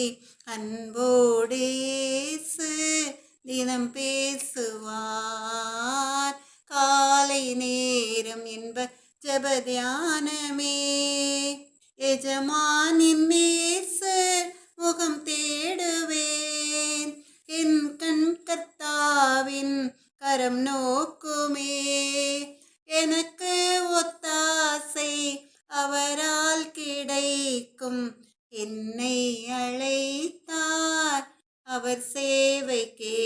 அன்போடு இயேசு தினம் பேசுவார். காலை நேரம் என்ப ஜபதியானமே, எஜமானின் இயேசு முகம் தேடுவேன். என் கண் கர்த்தாவின் கரம் நோக்குமே. எனக்கு ஒத்தாசை அவரால் கிடைக்கும். என்னை அழைத்தார் அவர் சேவைக்கே.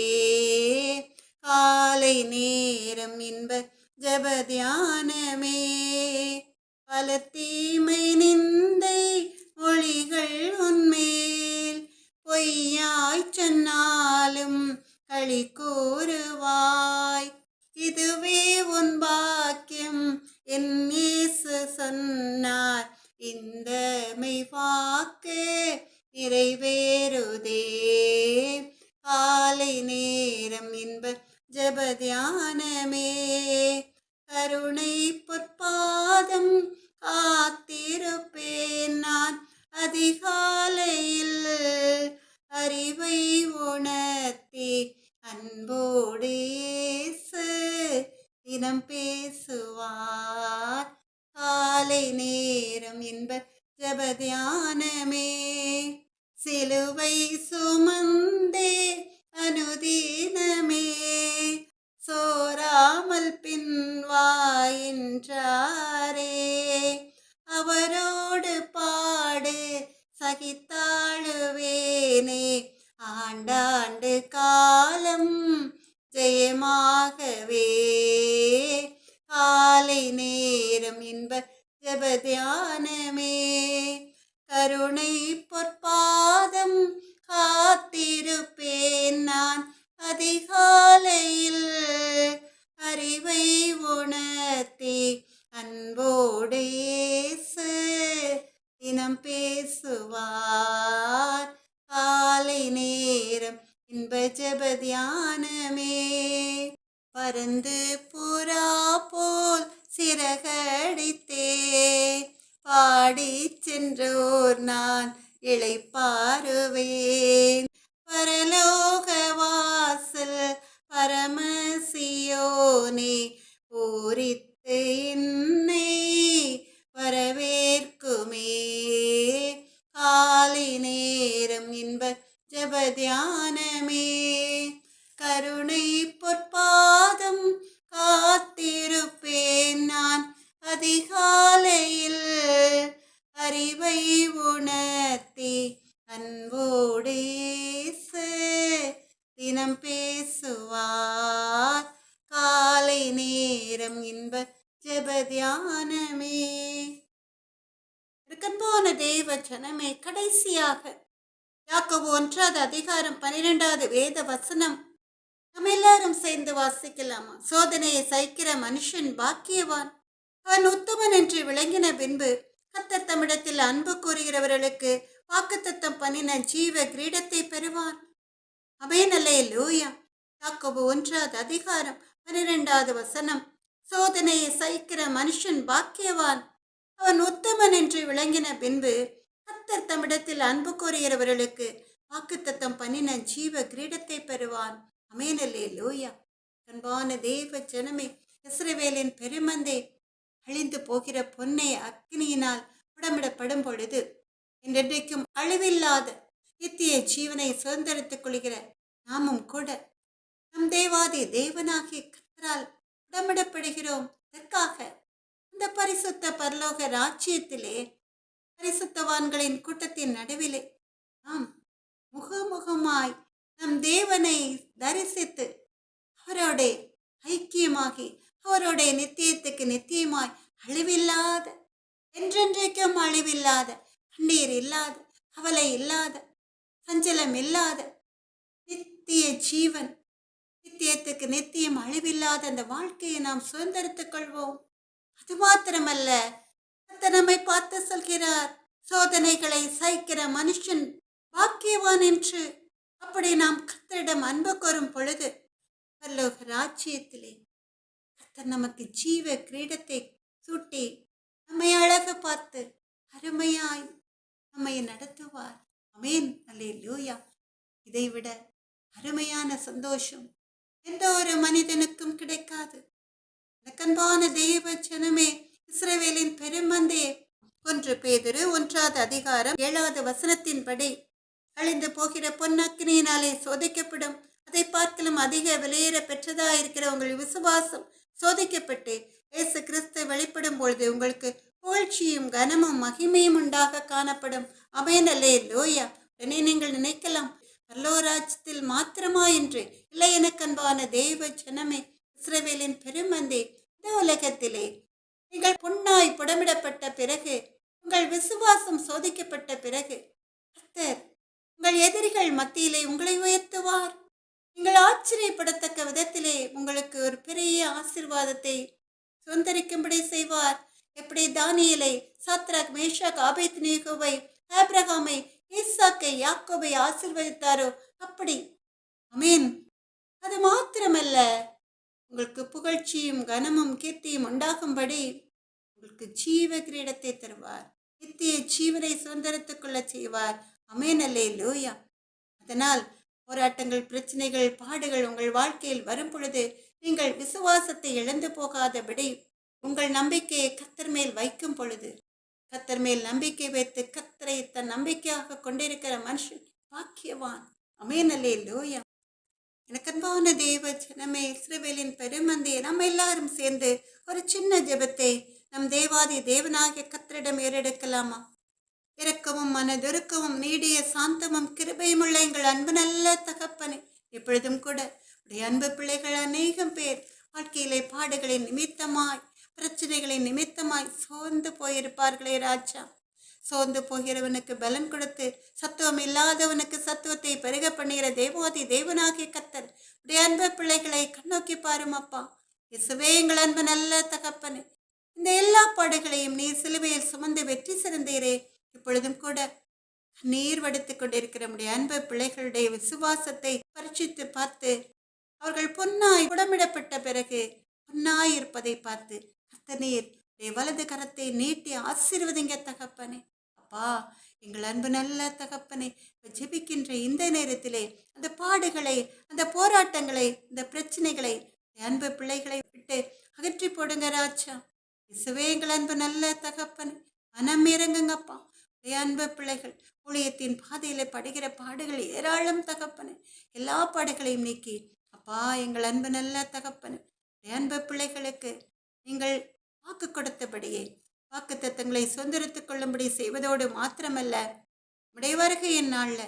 காலை நேரம் இன்ப ஜபதியானமே, பல தீமை நிந்தை மொழிகள் உன்மேல் பொய்யாய் சொன்னாலும் களி கூறுவாய். இதுவே உன் பாக்கியம் என் இயேசு சொன்னார். இந்த மெய்வாக்கு நிறைவேறுதே. காலை நேரம் இன்ப ஜபதியானமே, கருணை பொற்பாதம் காத்திருப்பேன் நான். அதிகாலையில் அறிவை உணர்த்தி அன்போடு இயேசு தினம் பேசுவார். காலை நேரம் இன்ப ஜபதியானமே, சிலுவை சுமந்தே அனுதினமே சோராமல் பின்வாயின்றாரே. அவரோடு பாடு சகித்தாழுவேனே. ஆண்டாண்டு காலம் ஜெயமாகவே. காலை நேரம் இன்ப ஜபதியானமே, கருணை பொற்பாதம் காத்திருப்பேன் நான். அதிகாலையில் அறிவை உணர்த்தி அன்போடு இயேசு தினம் பேசுவார். காலை நேரம் இன்ப ஜபதியானமே, பறந்து புறா போல் சிறகடித்தே பாடி சென்றோர் நான் இளைப்பாறுவேன். பரலோக வாசல் பரமசியோனே பூரித்து என்னை வரவேற்குமே. காலை நேரம் இன்ப ஜபதியானமே, கருணை பொற்பாதம் காத்திருப்பேன் நான். அதிகாலையில் அறிவை உணர்த்தி அன்போடு இயேசு தினம் பேசுவார். காலை நேரம் இன்ப ஜபதியானமே. இருக்கம்போன தேவ ஜனமே, கடைசியாக யாக்கோபு 1:12 வேத வசனம் நம்ம எல்லாரும் சேர்ந்து வாசிக்கலாமா? சோதனையை சகிக்கிற மனுஷன் பாக்கியவான், அவன் உத்தமன் என்று விளங்கின பின்பு கர்த்தர் தம்மிடத்தில் அன்பு கூறுகிறவர்களுக்கு வாக்குத்தத்தம் பண்ணின ஜீவ கிரீடத்தை பெறுவார். ஆமென், அல்லேலூயா. யாக்கோபு 1:12 சோதனையை சகிக்கிற மனுஷன் பாக்கியவான், அவன் உத்தமன் என்று விளங்கின பின்பு கர்த்தர் தம்மிடத்தில் அன்பு கூறுகிறவர்களுக்கு வாக்குத்தத்தம் பண்ணின ஜீவ கிரீடத்தை பெறுவான். ஆமென், அல்லேலூயா. அன்பான தேவ ஜனமே, இஸ்ரவேலின் பெருமந்தே, அழிந்து போகிற பொன்னை அக்னியினால் உடம்பிடப்படும் பொழுது என்றென்றைக்கும் அழிவில்லாத நித்திய ஜீவனை சுதந்திரித்துக் கொள்கிற நாமும் கூட நம் தேவாதி தேவனாகிய கர்த்தரால் உடம்பிடப்படுகிறோம். இதற்காக அந்த பரிசுத்த பரலோக ராஜ்யத்திலே பரிசுத்தவான்களின் கூட்டத்தின் நடுவிலே நாம் முகமுகமாய் நம் தேவனை தரிசித்து அவரோட ஐக்கியமாகி அவரோட நித்தியத்துக்கு நித்தியமாய் அழிவில்லாத, என்றென்றைக்கும் அழிவில்லாத, கண்ணீர் இல்லாத, கவலை இல்லாத, சஞ்சலம் இல்லாத நித்திய ஜீவன், நித்தியத்துக்கு நித்தியம் அழிவில்லாத அந்த வாழ்க்கையை நாம் சுதந்திரித்துக் கொள்வோம். அது மாத்திரமல்ல, கர்த்தர் நம்மை பார்த்து சொல்கிறார், சோதனைகளை சகிக்கிற மனுஷன் பாக்கியவான் என்று. அப்படி நாம் கர்த்தரிடம் அன்பு கோரும் பொழுது பரலோக ராஜ்யத்திலே கர்த்தர் நமக்கு ஜீவ கிரீடத்தை சூட்டி நம்மை அழகு பார்த்து அருமையாய் நம்மை நடத்துவார். ஆமென், அல்லேலூயா. இதைவிட அருமையான சந்தோஷம் எந்த ஒரு மனிதனுக்கும் கிடைக்காது. அன்பான தேவ ஜனமே, இஸ்ரவேலின் பெருமந்தே, 1 பேதுரு 1:7 அழிந்து போகிற பொன்னக்கினியினாலே சோதிக்கப்படும் அதை பார்க்கலும் அதிக விலையேற பெற்றதாயிருக்கிற உங்கள் விசுவாசம் சோதிக்கப்பட்டு இயேசு கிறிஸ்து வெளிப்படும் பொழுது உங்களுக்கு புகழ்ச்சியும் கனமும் மகிமையும் உண்டாக காணப்படும். ஆமென், அல்லேலூயா. உடனே நீங்கள் நினைக்கலாம், பரலோராஜ்யத்தில் மாத்திரமா என்று. இல்லை, எனக்கு அன்பான தேவ ஜனமே, இஸ்ரவேலின் பெருமந்தே, இந்த உலகத்திலே நீங்கள் பொன்னாய் புடமிடப்பட்ட பிறகு, உங்கள் விசுவாசம் சோதிக்கப்பட்ட பிறகு, கர்த்தர் உங்கள் எதிரிகள் மத்தியிலே உங்களை உயர்த்துவார். நீங்கள் ஆச்சரியப்படத்தக்க விதத்திலே உங்களுக்கு ஒரு பெரிய ஆசீர்வாதத்தை சுதந்திரிக்கும்படி செய்வார். எப்படி தானியேலை, சாத்ராக், மேஷாக், ஆபேத்நேகோவை, ஆபிரகாமை, ஈசாக்கை, யாக்கோபை ஆசீர்வதித்தாரோ அப்படி. ஆமென். அது மாத்திரமல்ல, உங்களுக்கு புகழ்ச்சியும் கனமும் கீர்த்தியும் உண்டாகும்படி உங்களுக்கு ஜீவ கிரீடத்தை தருவார். நித்திய ஜீவனை சுதந்திரத்துக் கொள்ள செய்வார். ஆமென், அல்லேலூயா. அதனால் போராட்டங்கள், பிரச்சனைகள், பாடுகள் உங்கள் வாழ்க்கையில் வரும் பொழுது நீங்கள் விசுவாசத்தை இழந்து போகாதபடி உங்கள் நம்பிக்கையை கர்த்தர் மேல் வைக்கும் பொழுது, கர்த்தர் மேல் நம்பிக்கை வைத்து கர்த்தரை தன் நம்பிக்கையாக கொண்டிருக்கிற மனுஷன் பாக்கியவான். ஆமென், அல்லேலூயா. எனக்கு அன்பான தேவ ஜனமே, இஸ்ரவேலின் பெருமந்தே, நம்ம எல்லாரும் சேர்ந்து ஒரு சின்ன ஜெபத்தை நம் தேவாதி தேவனாகிய கர்த்தரிடம் ஏறெடுக்கலாமா? இரக்கமும் மனதுருக்கமும் நீடிய சாந்தமும் கிருபையும் உள்ள எங்கள் அன்பு நல்ல தகப்பனே, இப்பொழுதும் கூட உடைய அன்பு பிள்ளைகள் அநேகம் பேர் வாழ்க்கையிலே பாடுகளின் நிமித்தமாய், பிரச்சனைகளின் நிமித்தமாய் சோர்ந்து போயிருப்பார்களே ராஜா. சோர்ந்து போகிறவனுக்கு பலன் கொடுத்து சத்துவம் இல்லாதவனுக்கு சத்துவத்தை பெருக பண்ணுகிற தேவாதி தேவனாகிய கர்த்தர் உடைய அன்பு பிள்ளைகளை கண்ணோக்கி பாரும் அப்பா. இயேசுவே, எங்கள் அன்பு நல்ல தகப்பனே, இந்த எல்லா பாடுகளையும் நீர் சிலுவையில் சுமந்து வெற்றி சிறந்தீரே. இப்பொழுதும் கூட நீர் வடித்துக் கொண்டிருக்கிற நம்முடைய அன்பு பிள்ளைகளுடைய விசுவாசத்தை பரீட்சித்து பார்த்து அவர்கள் பொன்னாய் புடமிடப்பட்ட பிறகு பொன்னாய் இருப்பதை பார்த்து கர்த்தர் நீர் வலது கரத்தை நீட்டி ஆசீர்வதிங்க தகப்பனே. அப்பா, எங்கள் அன்பு நல்ல தகப்பனே, ஜெபிக்கின்ற இந்த நேரத்திலே அந்த பாடுகளை, அந்த போராட்டங்களை, இந்த பிரச்சனைகளை அன்பு பிள்ளைகளை விட்டு அகற்றி போடுங்க ராஜா. இயேசுவே, எங்கள் அன்பு நல்ல தகப்பனே, மனம் இறங்குங்கப்பா. அன்பு பிள்ளைகள் ஊழியத்தின் பாதையில படுகிற பாடுகள் ஏராளம் தகப்பனே. எல்லா பாடுகளையும் நீக்கி அப்பா, எங்கள் அன்பு நல்ல தகப்பனே, அன்பு பிள்ளைகளுக்கு நீங்கள் வாக்கு கொடுத்தபடியே வாக்கு தத்தங்களை சுதந்திரத்துக் கொள்ளும்படி செய்வதோடு மாத்திரமல்ல, உடைய வருகையின் நாள்ல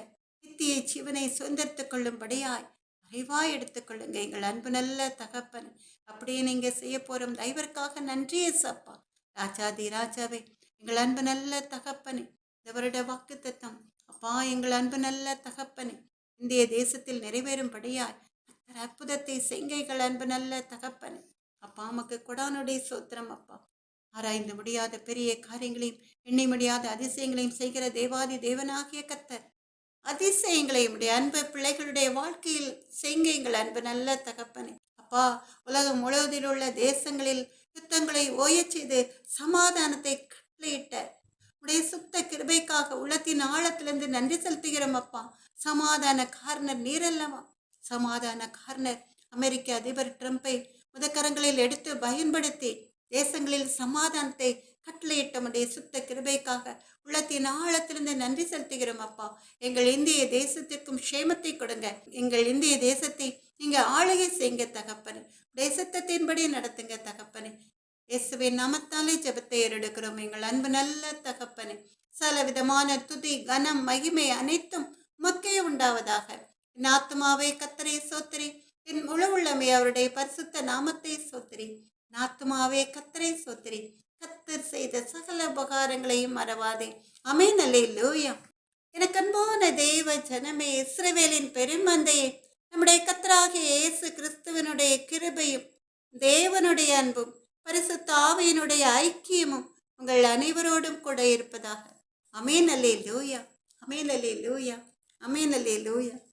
நித்திய ஜீவனை சுதந்திரத்துக் கொள்ளும்படியாய் அறிவாய் எடுத்துக்கொள்ளுங்க எங்கள் அன்பு நல்ல தகப்பன். அப்படியே நீங்க செய்ய போறோம் தயவிற்காக நன்றி ஏசப்பா. ராஜாதி ராஜாவே, எங்கள் அன்பு நல்ல தகப்பனே, இந்த வருட வாக்கு தத்தம் அப்பா எங்கள் அன்பு நல்ல தகப்பனே இந்திய தேசத்தில் நிறைவேறும்படியாய் அற்புதத்தை செய்கைகள் அன்பு நல்ல தகப்பனே. அப்பா, உமக்கு கொடானுடைய சோத்திரம் அப்பா. ஆராய்ந்து முடியாத பெரிய காரியங்களையும் எண்ணி முடியாத அதிசயங்களையும் செய்கிற தேவாதி தேவனாகிய கர்த்தர் அதிசயங்களை உடைய அன்பு பிள்ளைகளுடைய வாழ்க்கையில் செய்யுங்க எங்கள் அன்பு நல்ல தகப்பனே. அப்பா, உலகம் முழுவதில் உள்ள தேசங்களில் யுத்தங்களை ஓயச் செய்து சமாதானத்தை கட்டளையிட்ட உடைய சுத்த கிருபைக்காக உள்ளத்தின் ஆழத்திலிருந்து நன்றி செலுத்துகிறோம் அப்பா. சமாதான காரணர் நீரல்லவா? சமாதான காரணர் அமெரிக்க அதிபர் ட்ரம்பை முதக்கரங்களில் எடுத்து பயன்படுத்தி தேசங்களில் சமாதானத்தை கட்டளையிட்டமுடைய சுத்த கிருபைக்காக உள்ளத்தின் ஆழத்திலிருந்து நன்றி செலுத்துகிறோம் அப்பா. எங்கள் இந்திய தேசத்திற்கும் க்ஷேமத்தை கொடுங்க. எங்கள் இந்திய தேசத்தை நீங்க ஆளுகை செய்யுங்க தகப்பனே. தேசத்தின்படி நடத்துங்க தகப்பனே. இயேசுவின் நாமத்தாலே ஜெபத்தை ஏறெடுக்கிறோம் எங்கள் அன்பு நல்ல தகப்பனே. சல விதமான துதி கனம் மகிமை அனைத்தும் உமக்கே உண்டாவதாக. என் ஆத்மாவே கர்த்தரை சோத்திரி, என் முழு உள்ளமே அவருடைய பரிசுத்த நாமத்தை சோத்திரி. என் ஆத்மாவே கர்த்தரை சோத்திரி, கர்த்தர் செய்த சகல உபகாரங்களையும் மறவாதே. ஆமென். அல்லேலூயா. எனக்கு அன்பான தேவ ஜனமே, இஸ்ரவேலின் பெருமந்தையே, நம்முடைய கர்த்தராகிய இயேசு கிறிஸ்துவனுடைய கிருபையும் தேவனுடைய அன்பும் பரிசுத்த ஆவியினுடைய ஐக்கியமும் உங்கள் அனைவரோடும் கூட இருப்பதாக. ஆமென். அல்லேலூயா. ஆமென். அல்லேலூயா. ஆமென். அல்லேலூயா.